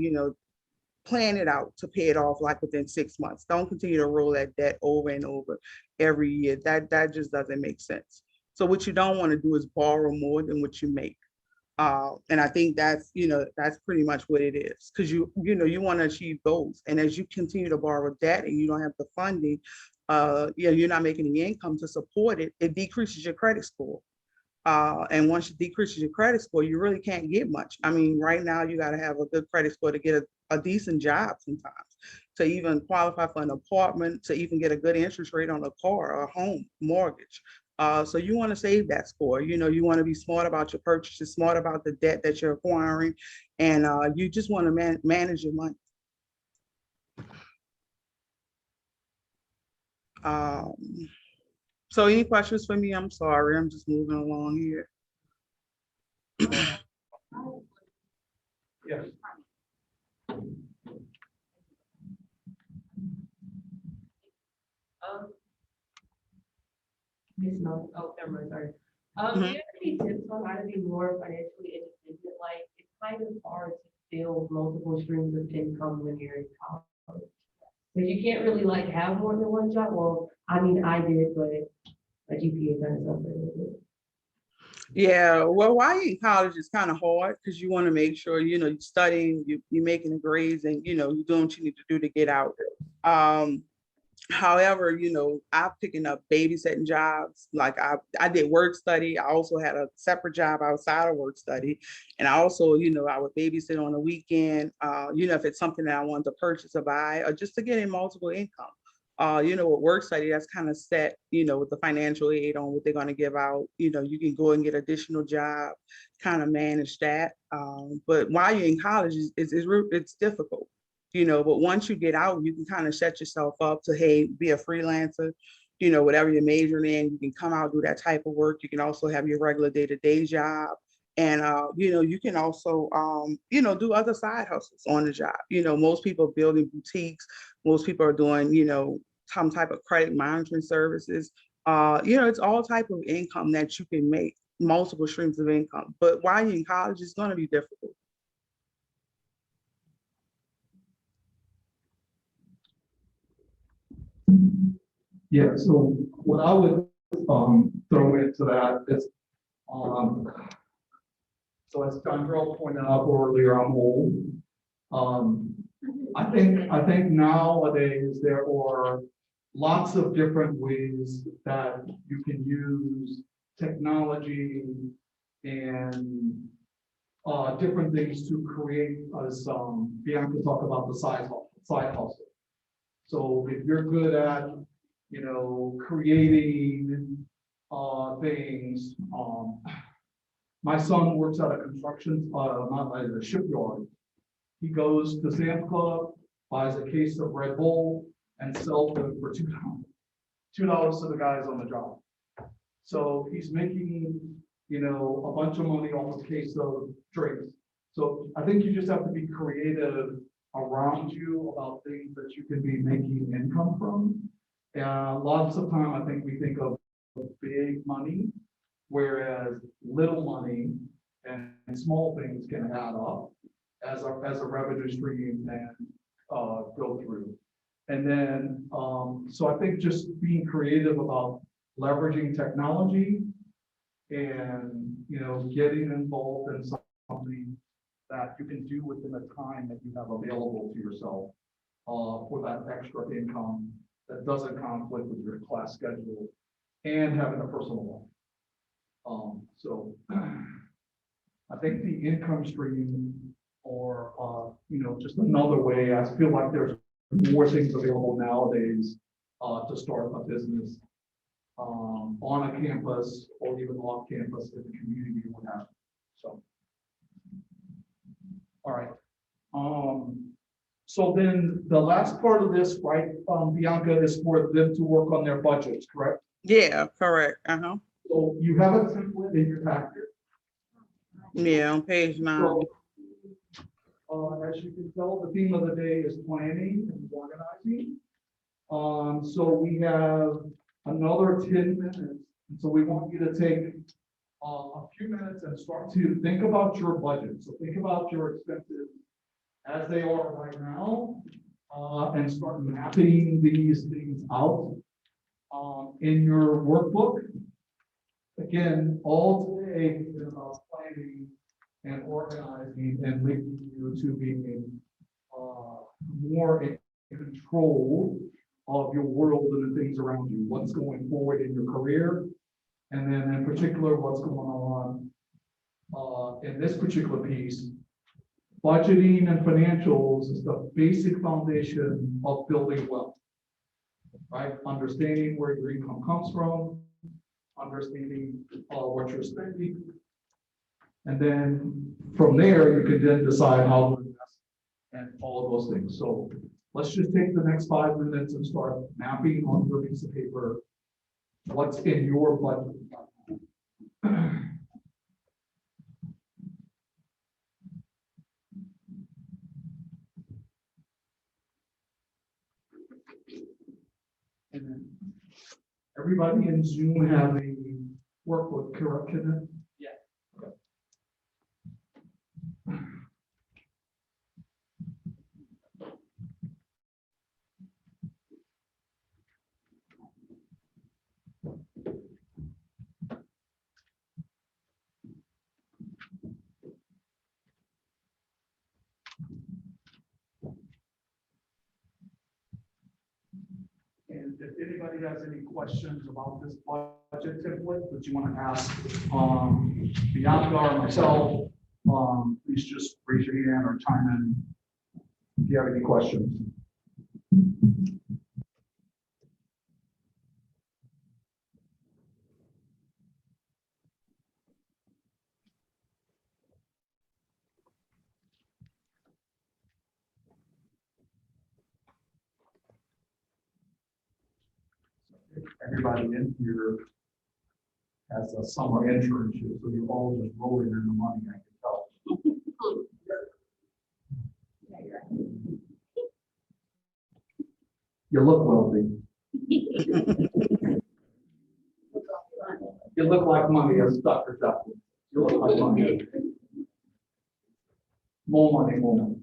plan it out to pay it off like within 6 months. Don't continue to roll that debt over and over every year. That just doesn't make sense. So what you don't want to do is borrow more than what you make. And I think that's pretty much what it is. Because you want to achieve goals. And as you continue to borrow debt and you don't have the funding, you're not making any income to support it, it decreases your credit score. And once it decreases your credit score, you really can't get much. I mean, right now you got to have a good credit score to get a decent job sometimes, to even qualify for an apartment, to even get a good interest rate on a car or a home mortgage. So you want to save that score. You want to be smart about your purchases, smart about the debt that you're acquiring, and you just want to manage your money. So any questions for me? I'm sorry, I'm just moving along here. Yes. Never mind, sorry. Do you have any tips on how to be more financially independent? Like, it's kind of hard to build multiple streams of income when you're in college. Because you can't really like have more than one job. Well, I mean, I did, but my GPA kind of suffered a little bit. Yeah, well, while you're in college, it's kind of hard because you want to make sure, you're studying, you're making the grades and, you're doing what you need to do to get out. However, I'm picking up babysitting jobs. Like I did work study. I also had a separate job outside of work study. And I also, I would babysit on the weekend, if it's something that I wanted to purchase or buy, or just to get in multiple income. With work study, that's kind of set, with the financial aid on what they're going to give out. You can go and get additional job, kind of manage that. But while you're in college, it's difficult. But once you get out, you can kind of set yourself up to, hey, be a freelancer, whatever you're majoring in, you can come out, do that type of work. You can also have your regular day-to-day job. And, you can also, do other side hustles on the job. Most people are building boutiques. Most people are doing, some type of credit monitoring services. It's all type of income that you can make, multiple streams of income. But while you're in college, it's going to be difficult. Yeah, so what I would throw into that is, so as Chandra pointed out earlier, I'm old. I think nowadays there are lots of different ways that you can use technology and different things to create, as Bianca talked about, the side hustle. So if you're good at, creating things, my son works at a construction, not at a shipyard. He goes to Sam's Club, buys a case of Red Bull, and sells them for $2 to the guys on the job. So he's making, a bunch of money off a case of drinks. So I think you just have to be creative around you about things that you can be making income from. Lots of time, I think we think of big money, whereas little money and small things can add up as a revenue stream and go through. And then, so I think just being creative about leveraging technology and, getting involved in something that you can do within the time that you have available to yourself for that extra income that doesn't conflict with your class schedule and having a personal life. So I think the income stream or, just another way, I feel like there's more things available nowadays to start a business on a campus or even off campus if the community would have. So, all right. So then the last part of this, right, Bianca, is for them to work on their budgets, correct? Yeah, correct. So you have a template in your packet. Yeah, on page 9. So, as you can tell, the theme of the day is planning and organizing. So we have another 10 minutes. And so we want you to take a few minutes and start to think about your budget. So think about your expenses as they are right now, and start mapping these things out in your workbook. Again, all today is about planning and organizing and making you to be more in control of your world and the things around you, what's going forward in your career, and then in particular, what's going on in this particular piece. Budgeting and financials is the basic foundation of building wealth, right? Understanding where your income comes from, understanding what you're spending. And then from there, you can then decide how to invest and all of those things. So let's just take the next 5 minutes and start mapping on your piece of paper what's in your budget. And then everybody in Zoom have a workbook, correct? Yeah. Okay. if anybody has any questions about this budget template that you want to ask, Bianca or myself, please just raise your hand or chime in if you have any questions. Everybody in here has a summer internship, so you're all just rolling in the money, I can tell. You look wealthy. You look like money, as Dr. Duffy. You look like money. More money, more money.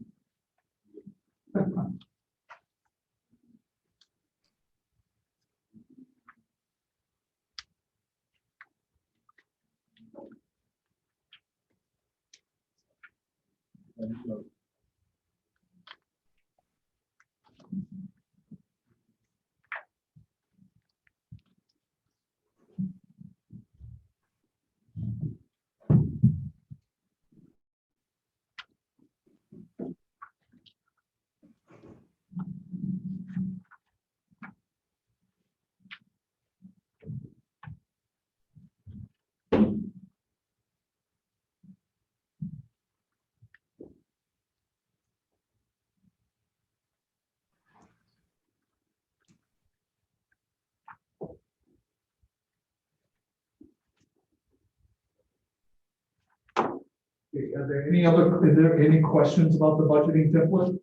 Okay, is there any questions about the budgeting template?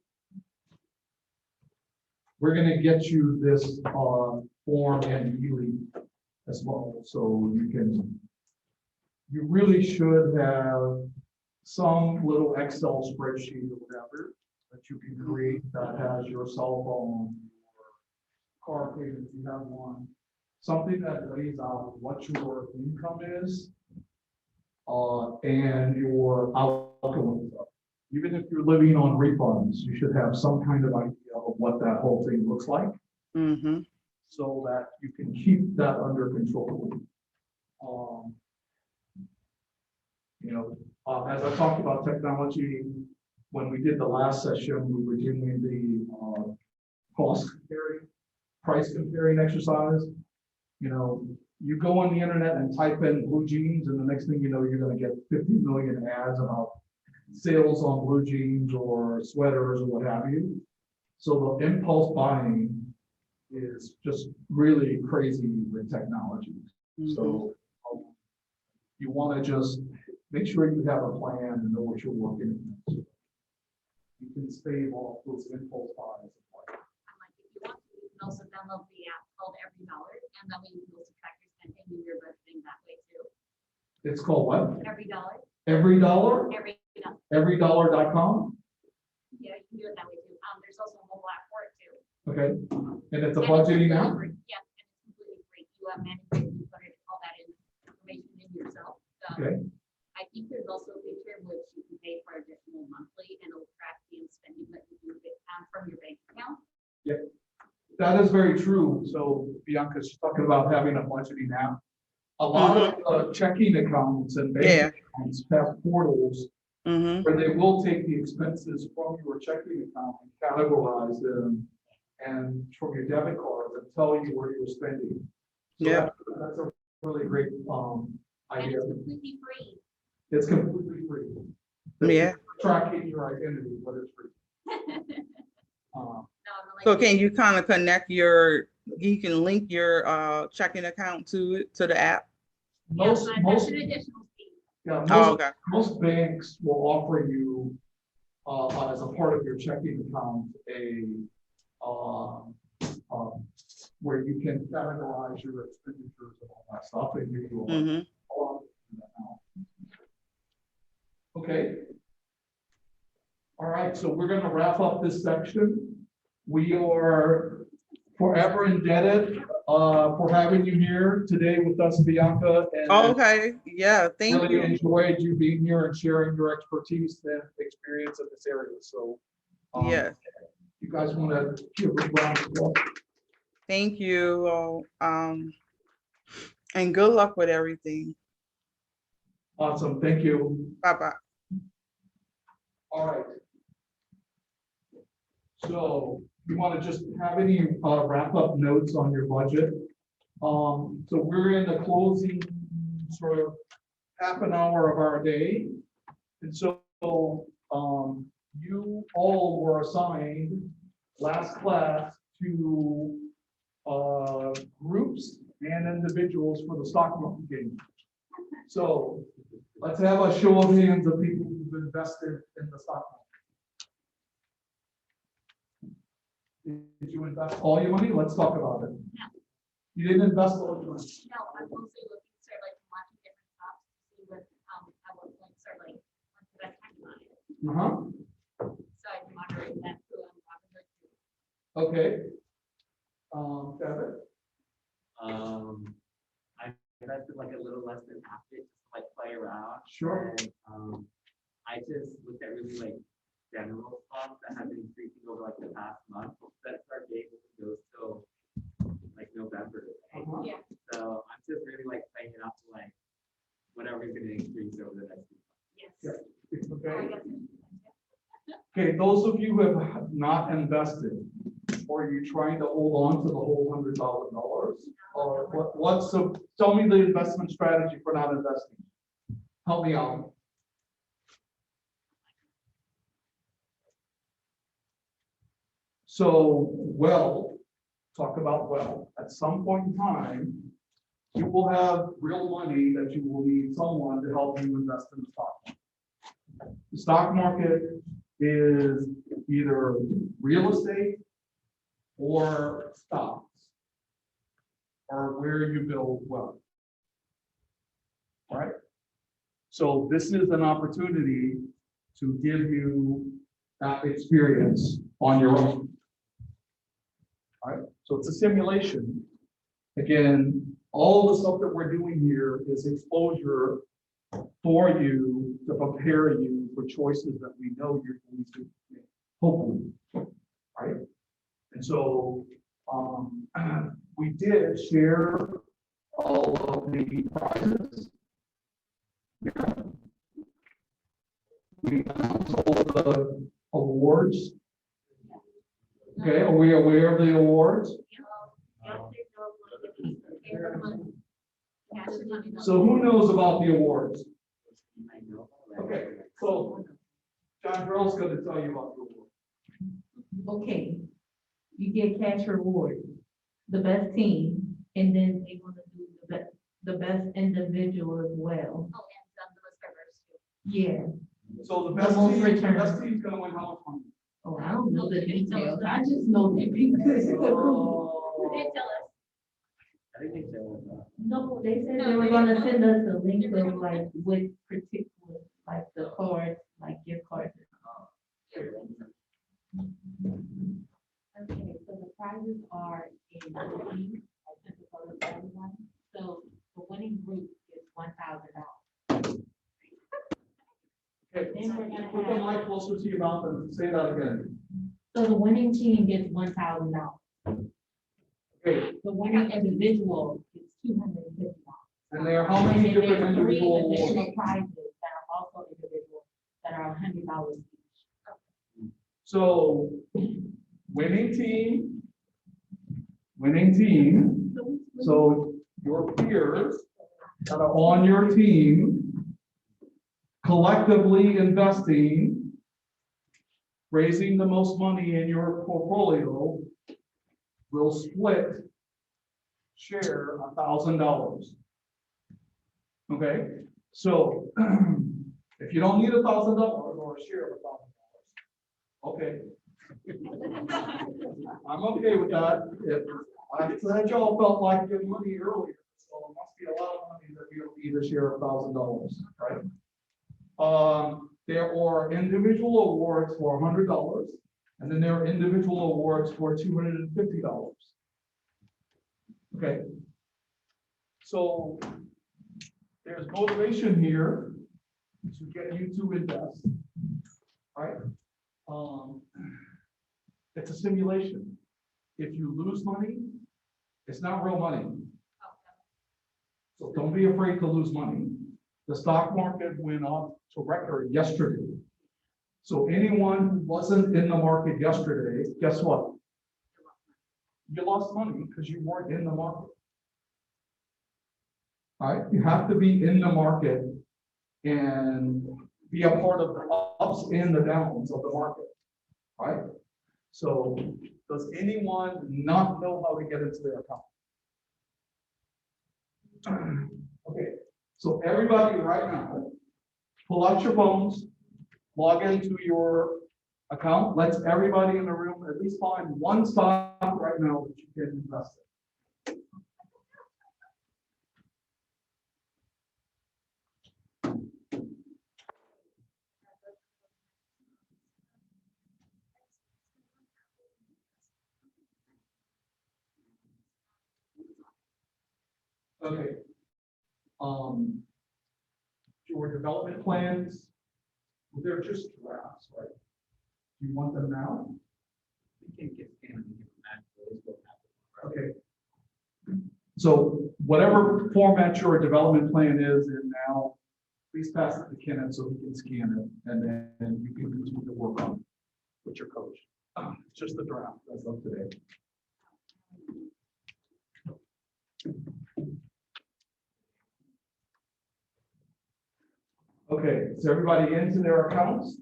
We're gonna get you this form and Ely as well, so you really should have some little Excel spreadsheet or whatever that you can create that has your cell phone, your car payment, if you have one, something that lays out what your income is and your outgoing stuff. Even if you're living on refunds, you should have some kind of idea of what that whole thing looks like. So that you can keep that under control. As I talked about technology, when we did the last session, we were doing the price comparing exercise. You go on the internet and type in blue jeans, and the next thing you know, you're going to get 50 million ads about sales on blue jeans or sweaters or what have you. So the impulse buying is just really crazy with technology. So you want to just make sure you have a plan and know what you're working with. You can save off those impulse buys. If you want to, you can also download the app called Every Dollar, and then you can also track your spending and your budgeting that way too. It's called what? Every Dollar. Every Dollar? Every Dollar. Everydollar.com? Yeah, you can do it that way too. There's also a mobile app for it too. Okay. And it's a And budgeting app? Yeah, and it's completely free. You manage it, you put it, all that information in yourself. Okay. I think there's also a feature which you can pay for additional monthly and it'll track the spending that you do from your bank account. Yeah, that is very true. So Bianca's talking about having a budgeting app. A lot of checking accounts and bank accounts have portals where they will take the expenses from your checking account and categorize them and from your debit cards and tell you where you're spending. So that's a really great idea. And it's completely free. It's completely free. It's tracking your identity, but it's free. So can you kind of connect you can link your checking account to the app? That's an additional fee. Yeah, most banks will offer you as a part of your checking account where you can categorize your expenditures and all that stuff and give you a lot of that now. Okay. All right, so we're going to wrap up this section. We are forever indebted for having you here today with us, Bianca. And yeah, thank you. Really enjoyed you being here and sharing your expertise and experience in this area. So, yes, you guys want to give a round of applause? Thank you. And good luck with everything. Awesome, thank you. Bye-bye. All right. So you want to just have any wrap up notes on your budget? So we're in the closing sort of half an hour of our day. And so you all were assigned last class to groups and individuals for the stock market game. So let's have a show of hands of people who've invested in the stock market. Did you invest all your money? Let's talk about it. No. You didn't invest all your money? No, I'm mostly looking, sort of like watching different stocks to see what, at what point, sort of like, what's the best time to buy it. So I can moderate that too. Okay. Kevin? I invested like a little less than half it, just like play around. Sure. And, I just looked at really like general stocks that have been increasing over like the past month. That start date goes till like November. Right? Yeah. So I'm just really like playing it up to like whatever is gonna increase over the next few months. Yes. Okay. Okay, those of you who have not invested, or are you trying to hold on to the whole $100,000? Or what's the, tell me the investment strategy for not investing. Help me out. So, well, talk about well, at some point in time, you will have real money that you will need someone to help you invest in the stock market. The stock market is either real estate or stocks, or where you build wealth. All right? So this is an opportunity to give you that experience on your own. All right? So it's a simulation. Again, all the stuff that we're doing here is exposure for you to prepare you for choices that we know you're going to make, hopefully. Right? And so we did share all of the prizes. Yeah. We announced all the awards. Okay, are we aware of the awards? So who knows about the awards? Okay, so John Burrell's going to tell you about the award. Okay, you get cash reward, the best team, and then they want to do the best individual as well. Oh, and the servers too. Yeah. So the The best most team, return. the best team's going to win how much money? Oh, I don't know the details. I just know that people. They didn't tell us. I think they said No, they said they were gonna send us a link of like with particular, like the cards, like gift cards. Okay, so the prizes are in green, I sent the photos to everyone. So the winning group is $1,000. Okay, Then we're gonna put the have- mic closer to your mouth and say that again. So the winning team gets $1,000. Okay, The winning individual is $250. and there are how many And then different there's 3 individual additional awards? prizes that are also individual, that are $100 each. So winning team, so your peers that are on your team collectively investing, raising the most money in your portfolio will split share $1,000. Okay, so if you don't need $1,000 or a share of $1,000, okay. I'm okay with that. If I said y'all felt like getting money earlier, so it must be a lot of money that you don't need a share of $1,000, right? There are individual awards for $100, and then there are individual awards for $250. Okay. So there's motivation here to get you to invest, right? It's a simulation. If you lose money, It's not real money. So don't be afraid to lose money. The stock market went up to record yesterday. So anyone who wasn't in the market yesterday, guess what? You lost money because you weren't in the market. All right, you have to be in the market and be a part of the ups and the downs of the market, right? So does anyone not know how to get into their account? Okay, so everybody right now, pull out your phones, log into your account. Let's everybody in the room at least find one stock right now that you can invest in. Okay. Your development plans, well, they're just drafts, right? Do you want them now? We can get scanned and give them back. So let's go back. Okay. So whatever format your development plan is in now, please pass it to Kenneth so he can scan it, and then you can continue to work on it with your coach. It's just a draft as of today. Okay, is everybody into their accounts?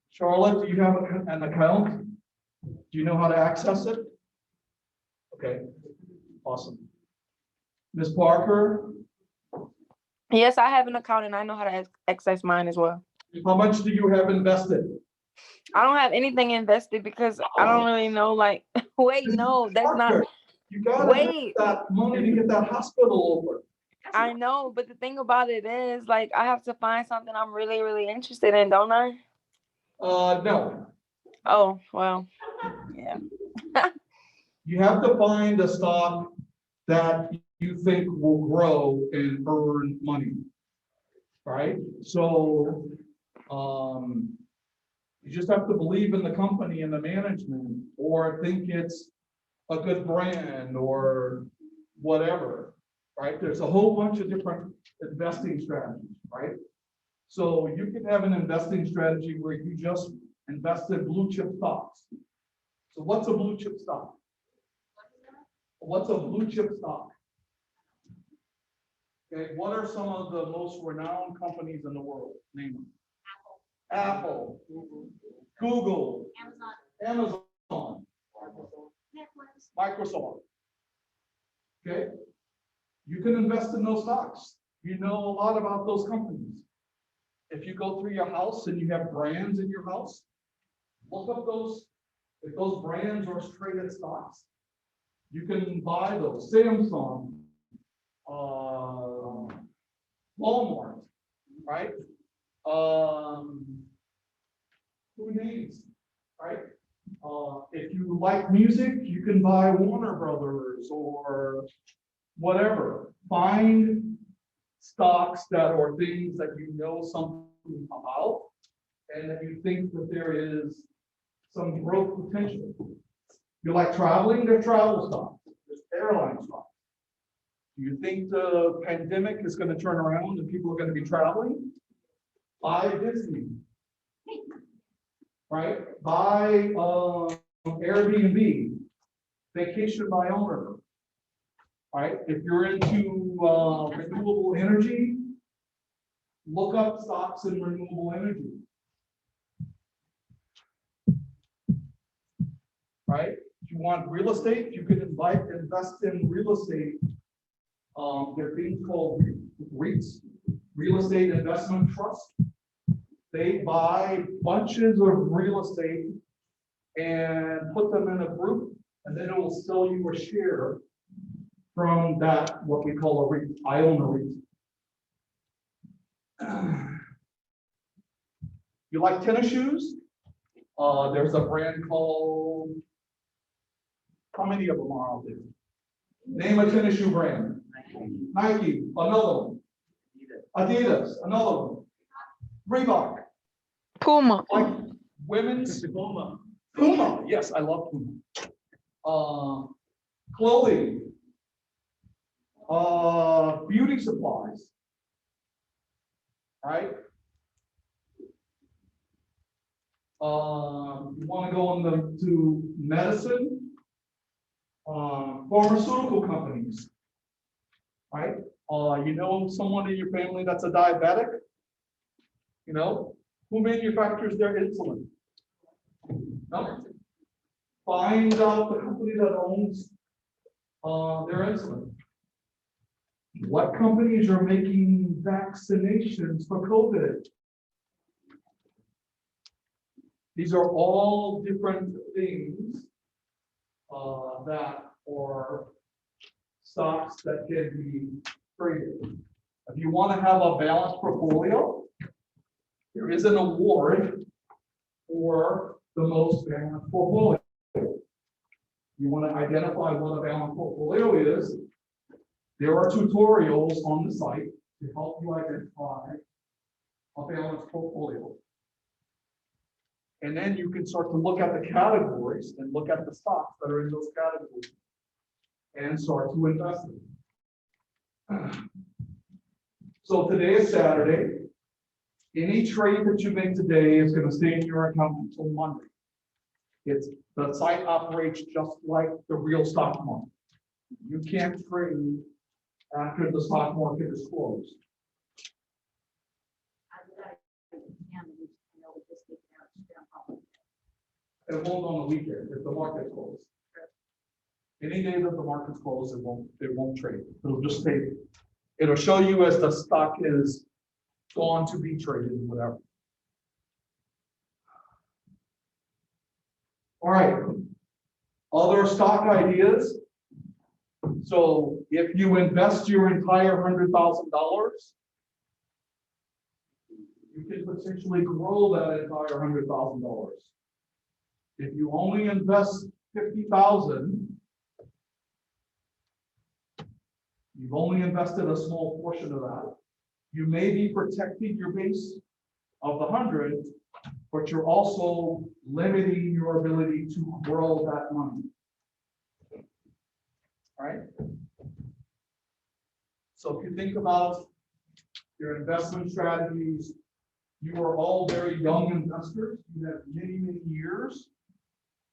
Charlotte, do you have an account? Do you know how to access it? Okay, awesome. Ms. Parker, Yes, I have an account and I know how to access mine as well. how much do you have invested? I don't have anything invested because I don't really know, like, wait, no, that's not, Parker, you gotta wait. have that money to get that hospital open. I know, but the thing about it is, like, I have to find something I'm really, really interested in, don't I? No. Oh, well, yeah. You have to find a stock that you think will grow and earn money. Right? So, you just have to believe in the company and the management, or think it's a good brand or whatever, right? There's a whole bunch of different investing strategies, right? So you can have an investing strategy where you just invest in blue chip stocks. So what's a blue chip stock? What's a blue chip stock? Okay, what are some of the most renowned companies in the world? Name them. Apple, Google, Amazon, Microsoft. Okay, you can invest in those stocks. You know a lot about those companies. If you go through your house and you have brands in your house, look up those, if those brands are traded stocks. You can buy those. Samsung, Walmart, right? Who needs, right? If you like music, you can buy Warner Brothers or whatever. Find stocks that are things that you know something about and that you think that there is some growth potential. You like traveling? There's travel stocks. There's airline stocks. Do you think the pandemic is going to turn around and people are going to be traveling? Buy Disney, right? Buy Airbnb, vacation by owner, right? If you're into renewable energy, look up stocks in renewable energy, right? If you want real estate, you can invest in real estate. There are things called REITs, real estate investment trust. They buy bunches of real estate and put them in a group, and then it will sell you a share from that, what we call a REIT. I own a REIT. You like tennis shoes? There's a brand called, how many of them are out there? Name a tennis shoe brand. Nike, another one. Adidas, another one. Reebok. Puma. Like women's. Puma, yes, I love Puma. Clothing. Beauty supplies. Right? You want to go to medicine, pharmaceutical companies. Right? You know someone in your family that's a diabetic? You know, who manufactures their insulin? No? Find out the company that owns their insulin. What companies are making vaccinations for COVID? These are all different things that are stocks that can be traded. If you want to have a balanced portfolio, there is an award for the most balanced portfolio. You want to identify what a balanced portfolio is. There are tutorials on the site to help you identify a balanced portfolio. And then you can start to look at the categories and look at the stocks that are in those categories and start to invest in them. So today is Saturday. Any trade that you make today is going to stay in your account until Monday. The site operates just like the real stock market. You can't trade after the stock market is closed. It won't on the weekend if the market's closed. Any day that the market's closed, it won't trade. It'll just stay. It'll show you as the stock is gone to be traded, whatever. All right. Other stock ideas. So if you invest your entire $100,000, you can potentially grow that entire $100,000. If you only invest $50,000, you've only invested a small portion of that. You may be protecting your base of the 100, but you're also limiting your ability to grow that money. All right? So if you think about your investment strategies, you are all very young investors. You have many, many years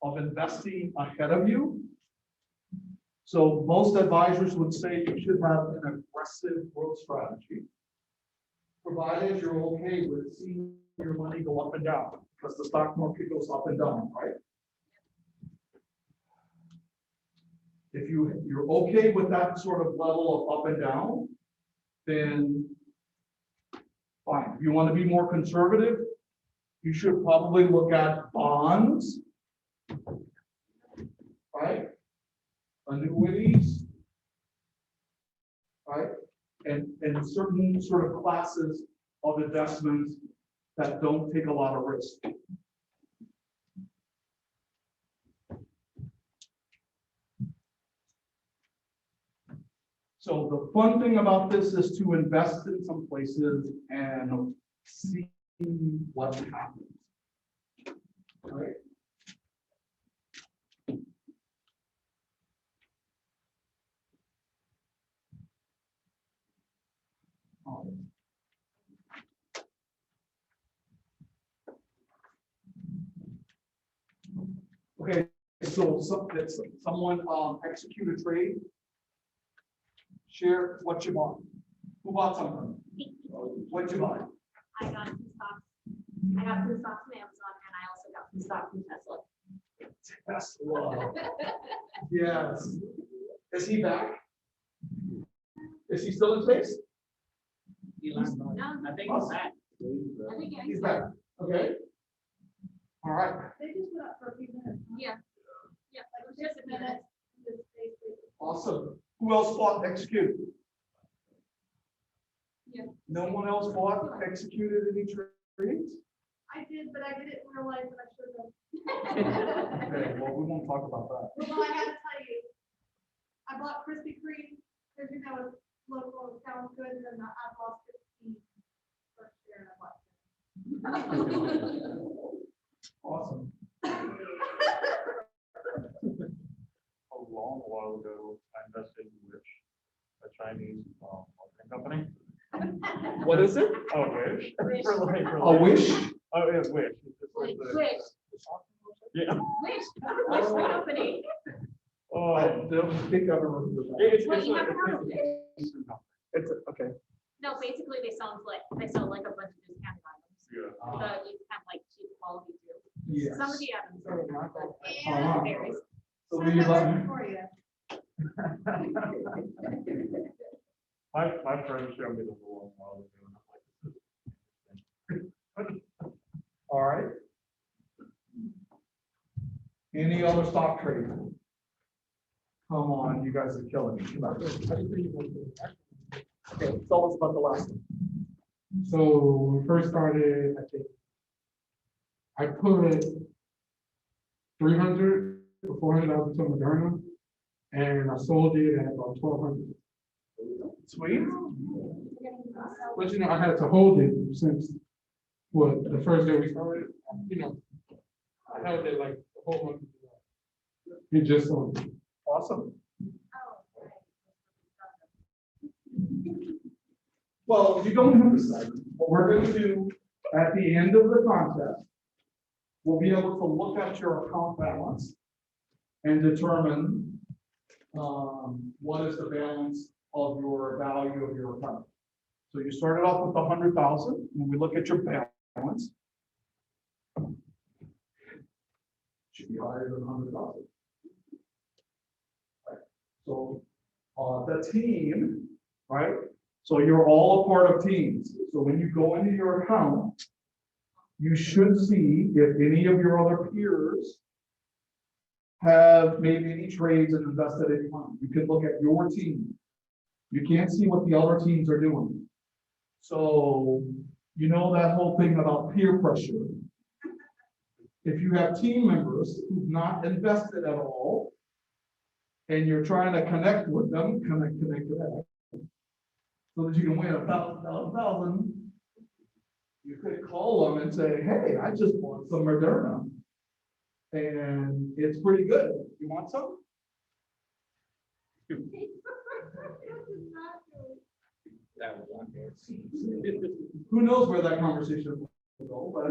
of investing ahead of you. So most advisors would say you should have an aggressive growth strategy, provided you're okay with seeing your money go up and down, because the stock market goes up and down, right? If you're okay with that sort of level of up and down, then fine. If you want to be more conservative, you should probably look at bonds, right? Annuities, right? And certain sort of classes of investments that don't take a lot of risk. So the fun thing about this is to invest in some places and see what happens. All right. Okay, so someone execute a trade. Share what you bought. Who bought something? What'd you buy? I got some stocks. I got some stocks from Amazon, and I also got some stocks from Tesla. Tesla. Yes. Is he back? Is he still in space? No, I think he's back. I think He's back. Okay. All right. They just went up for a few minutes. Yeah. Yeah, like just a minute. Awesome. Who else bought execute? Yeah. No one else bought executed any trades? I did, but I did it in real life and I should have. Okay, well, we won't talk about that. Well, I had to tell you, I bought Krispy Kreme, because you know, it's local, it sounds good, and I've lost 15 first year and I bought. Awesome. A long while ago, I invested in Wish, a Chinese marketing company. What is it? A Wish. A Wish? Oh, yeah, Wish. It's just like the- Wish. Yeah. Wish the company. Oh, I don't think I've ever heard of that. it's, Wait, it's, you a- haven't heard of it's, It's, okay. No, basically they sell like a bunch of discounted items. yeah. But it's kind of like cheap quality too. Yes. Some of the items are Uh-huh. varies. So So we that's let one for you. My friend showed me this a long while ago. And I'm like, all right. Any other stock trade? Come on, you guys are killing me. Come on. Okay, tell us about the last one. So when we first started, I think I put 300 or 400,000 to Moderna, and I sold it at about 1,200. Sweet. But you know, I had to hold it since what the first day we started. You know, I held it like the whole month. You just sold it. Awesome. Well, you don't have to decide. What we're going to do at the end of the contest, we'll be able to look at your account balance and determine what is the balance of your value of your account. So you started off with 100,000. When we look at your balance, should be higher than 100,000. Right. So the team, right? So you're all a part of teams. So when you go into your account, you should see if any of your other peers have made any trades and invested any money. You can look at your team. You can't see what the other teams are doing. So you know that whole thing about peer pressure. If you have team members who've not invested at all, and you're trying to connect with them, connect to that, so that you can win $1,000, you could call them and say, hey, I just bought some Moderna, and it's pretty good. You want some? That was on there. Who knows where that conversation will go, but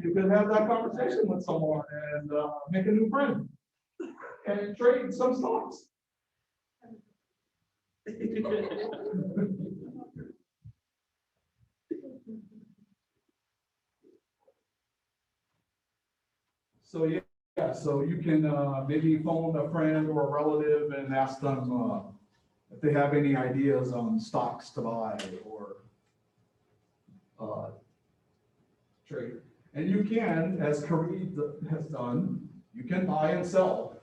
you could have that conversation with someone and make a new friend and trade some stocks. So yeah, so you can maybe phone a friend or a relative and ask them if they have any ideas on stocks to buy or trade. And you can, as Kareed has done, you can buy and sell.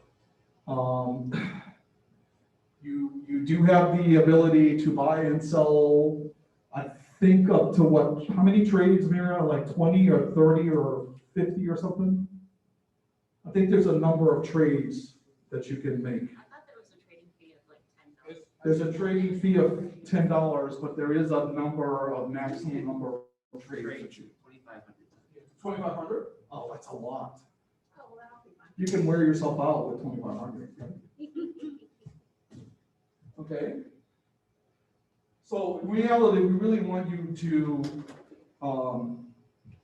You do have the ability to buy and sell, I think up to what, how many trades, Mira? Like 20 or 30 or 50 or something? I think there's a number of trades that you can make. I thought there was a trading fee of like $10. There's a trading fee of $10, but there is a maximum number of trades that you. 2,500? Oh, that's a lot. Oh, well, that'll be fine. You can wear yourself out with 2,500. Okay. So in reality, we really want you to,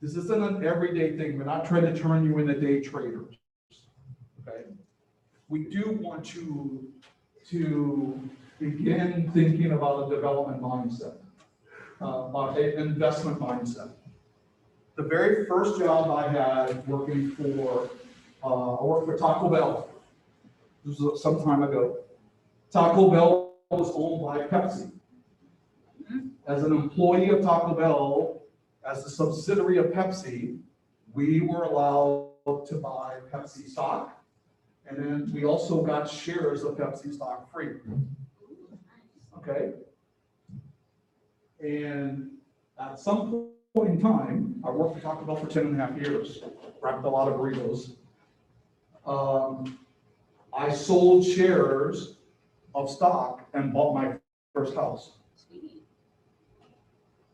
this isn't an everyday thing. We're not trying to turn you into day traders. Okay. We do want you to begin thinking about a development mindset, an investment mindset. The very first job I had working for, I worked for Taco Bell. This was some time ago. Taco Bell was owned by Pepsi. As an employee of Taco Bell, as a subsidiary of Pepsi, we were allowed to buy Pepsi stock. And then we also got shares of Pepsi stock free. Okay? And at some point in time, I worked for Taco Bell for 10.5 years, wrapped a lot of burritos. I sold shares of stock and bought my first house.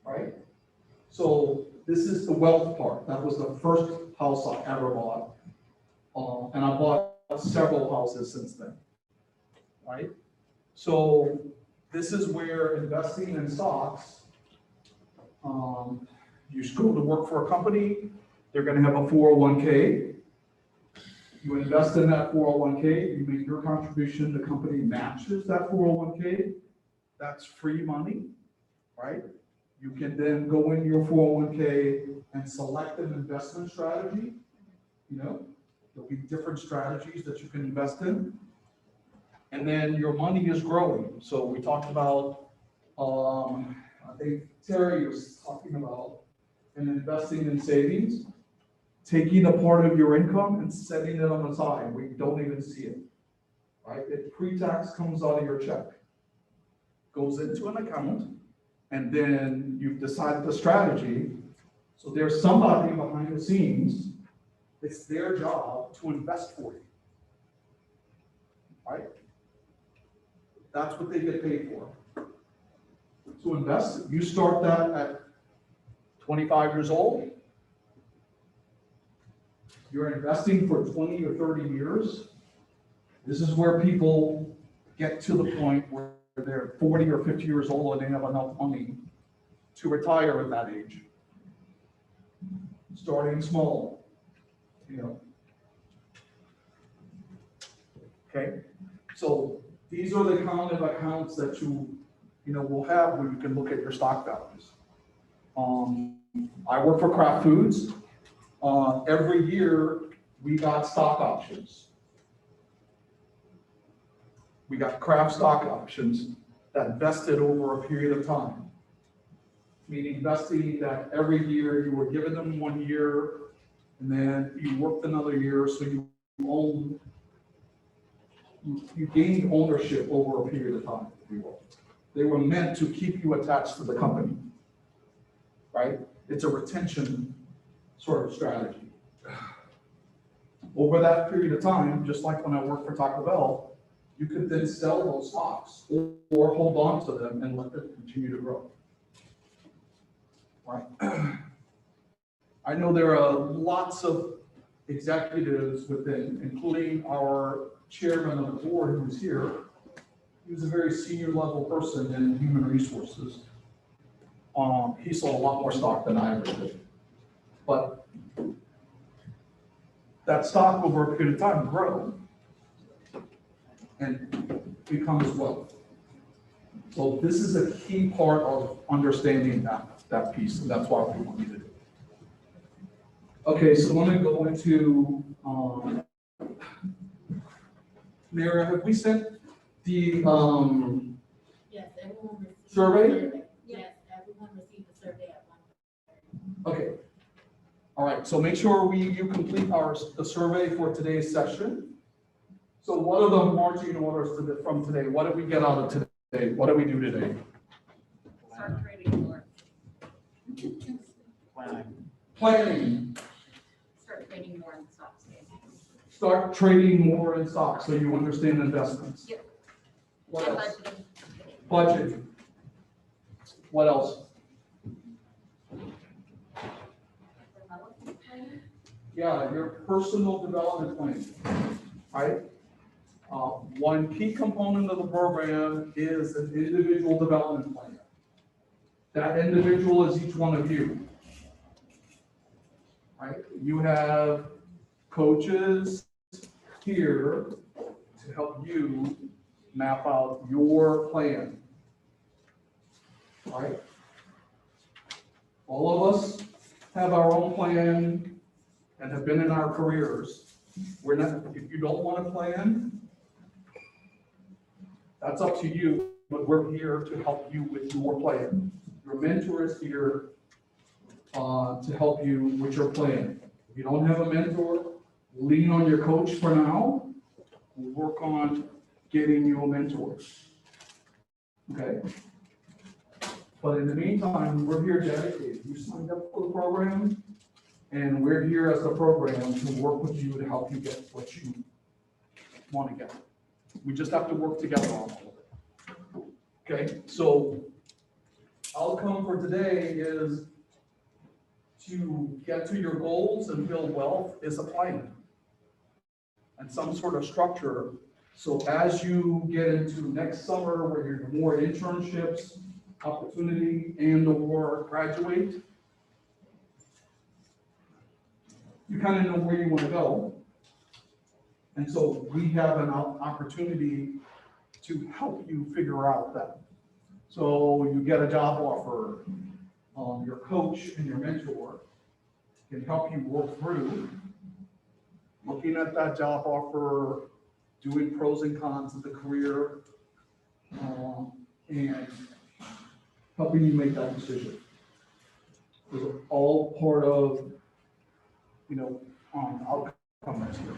Right? So this is the wealth part. That was the first house I ever bought. And I bought several houses since then, right? So this is where investing in stocks, you go to work for a company, they're gonna have a 401k. You invest in that 401k, you make your contribution, the company matches that 401k. That's free money, right? You can then go in your 401k and select an investment strategy. You know, there'll be different strategies that you can invest in. And then your money is growing. So we talked about, I think Terry was talking about and investing in savings, taking a part of your income and setting it on the side where you don't even see it, right? It pre-tax comes out of your check, goes into an account, and then you've decided the strategy. So there's somebody behind the scenes, it's their job to invest for you, right? That's what they get paid for. To invest, you start that at 25 years old. You're investing for 20 or 30 years. This is where people get to the point where they're 40 or 50 years old and they have enough money to retire at that age. Starting small, you know. Okay, so these are the kind of accounts that you will have where you can look at your stock values. I work for Kraft Foods. Every year we got stock options. We got Kraft stock options that vested over a period of time. Meaning vesting that every year you were given them 1 year and then you worked another year, so you gained ownership over a period of time, if you will. They were meant to keep you attached to the company, right? It's a retention sort of strategy. Over that period of time, just like when I worked for Taco Bell, you could then sell those stocks or hold on to them and let them continue to grow. Right? I know there are lots of executives within, including our chairman of the board who's here. He was a very senior level person in human resources. He sold a lot more stock than I ever did. But that stock over a period of time grows and becomes wealth. So this is a key part of understanding that piece, and that's why we want you to do it. Okay, so let me go into, Mara, have we sent the Yes, everyone received. Survey? Yes, everyone received the survey at one. Okay. All right, so make sure you complete the survey for today's session. So what are the marching orders from today? What did we get out of today? What did we do today? Start trading more. Planning. Start trading more in stocks. Start trading more in stocks so you understand investments. Yep. What And else? budgeting. Budgeting. What else? Yeah, your personal development plan, right? One key component of the program is an individual development plan. That individual is each one of you, right? You have coaches here to help you map out your plan, right? All of us have our own plan and have been in our careers. We're not, if you don't want to plan, that's up to you, but we're here to help you with your plan. Your mentor is here to help you with your plan. If you don't have a mentor, lean on your coach for now. We'll work on getting you a mentor. Okay? But in the meantime, we're here dedicated. You signed up for the program, and we're here as a program to work with you to help you get what you want to get. We just have to work together on all of it. Okay, so outcome for today is to get to your goals and build wealth is a plan and some sort of structure. So as you get into next summer, where you're more internships, opportunity, and or graduate, you kind of know where you want to go. And so we have an opportunity to help you figure out that. So you get a job offer, your coach and your mentor can help you work through looking at that job offer, doing pros and cons of the career, and helping you make that decision. It's all part of, outcome next year.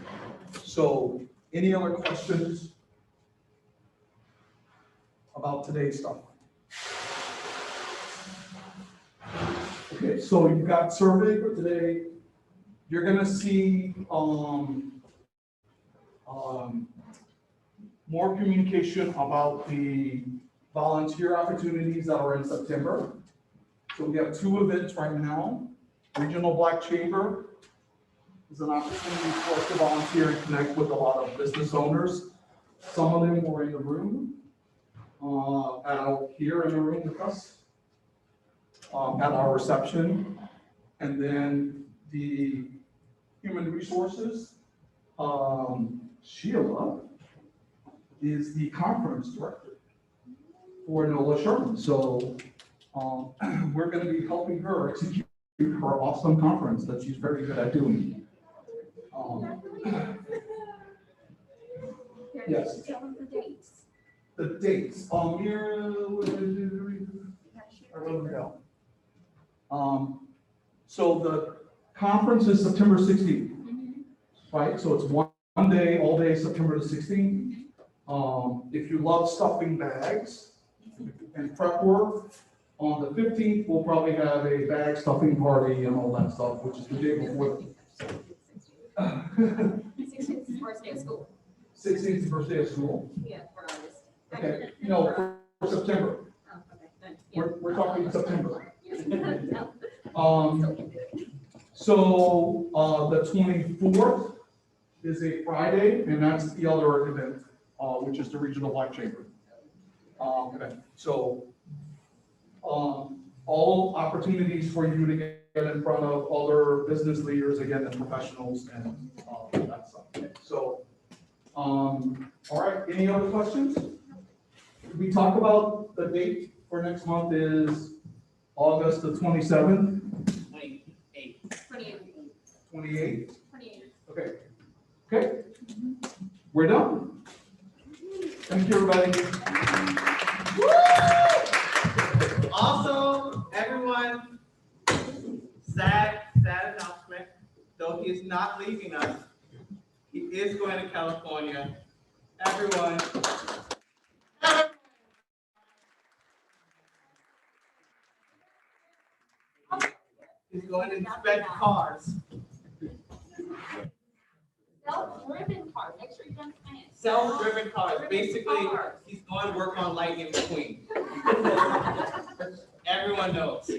So any other questions about today's stuff? Okay, so you've got survey for today. You're gonna see more communication about the volunteer opportunities that are in September. So we have 2 events right now. Regional Black Chamber is an opportunity for us to volunteer and connect with a lot of business owners. Some of them were in the room, out here in the room with us, at our reception. And then the Human Resources, Sheila is the conference director for NOLA Sherman. So we're going to be helping her execute her awesome conference that she's very good at doing. Yes. Tell them the dates. The dates. Here, I wrote them down. So the conference is September 16th, right? So it's one day, all day, September the 16th. If you love stuffing bags and prep work, on the 15th, we'll probably have a bag stuffing party and all that stuff, which is the day before. 16th is first day of school. 16th is the first day of school. Yeah, for August. Okay, no, for September. Oh, okay, then, yeah. We're talking September. No. So, the 24th is a Friday, and that's the other event, which is the Regional Black Chamber. Okay, so, all opportunities for you to get in front of other business leaders, again, and professionals and, that stuff. So, all right, any other questions? We talk about the date for next month is August the 27th. 28. Okay. Okay. We're done. Thank you, everybody. Also, everyone, sad announcement, though he is not leaving us, he is going to California. Everyone. He's going to inspect cars. Self-driven car, make sure you understand. Self-driven cars. Basically, he's going to work on Lightning McQueen. Everyone knows.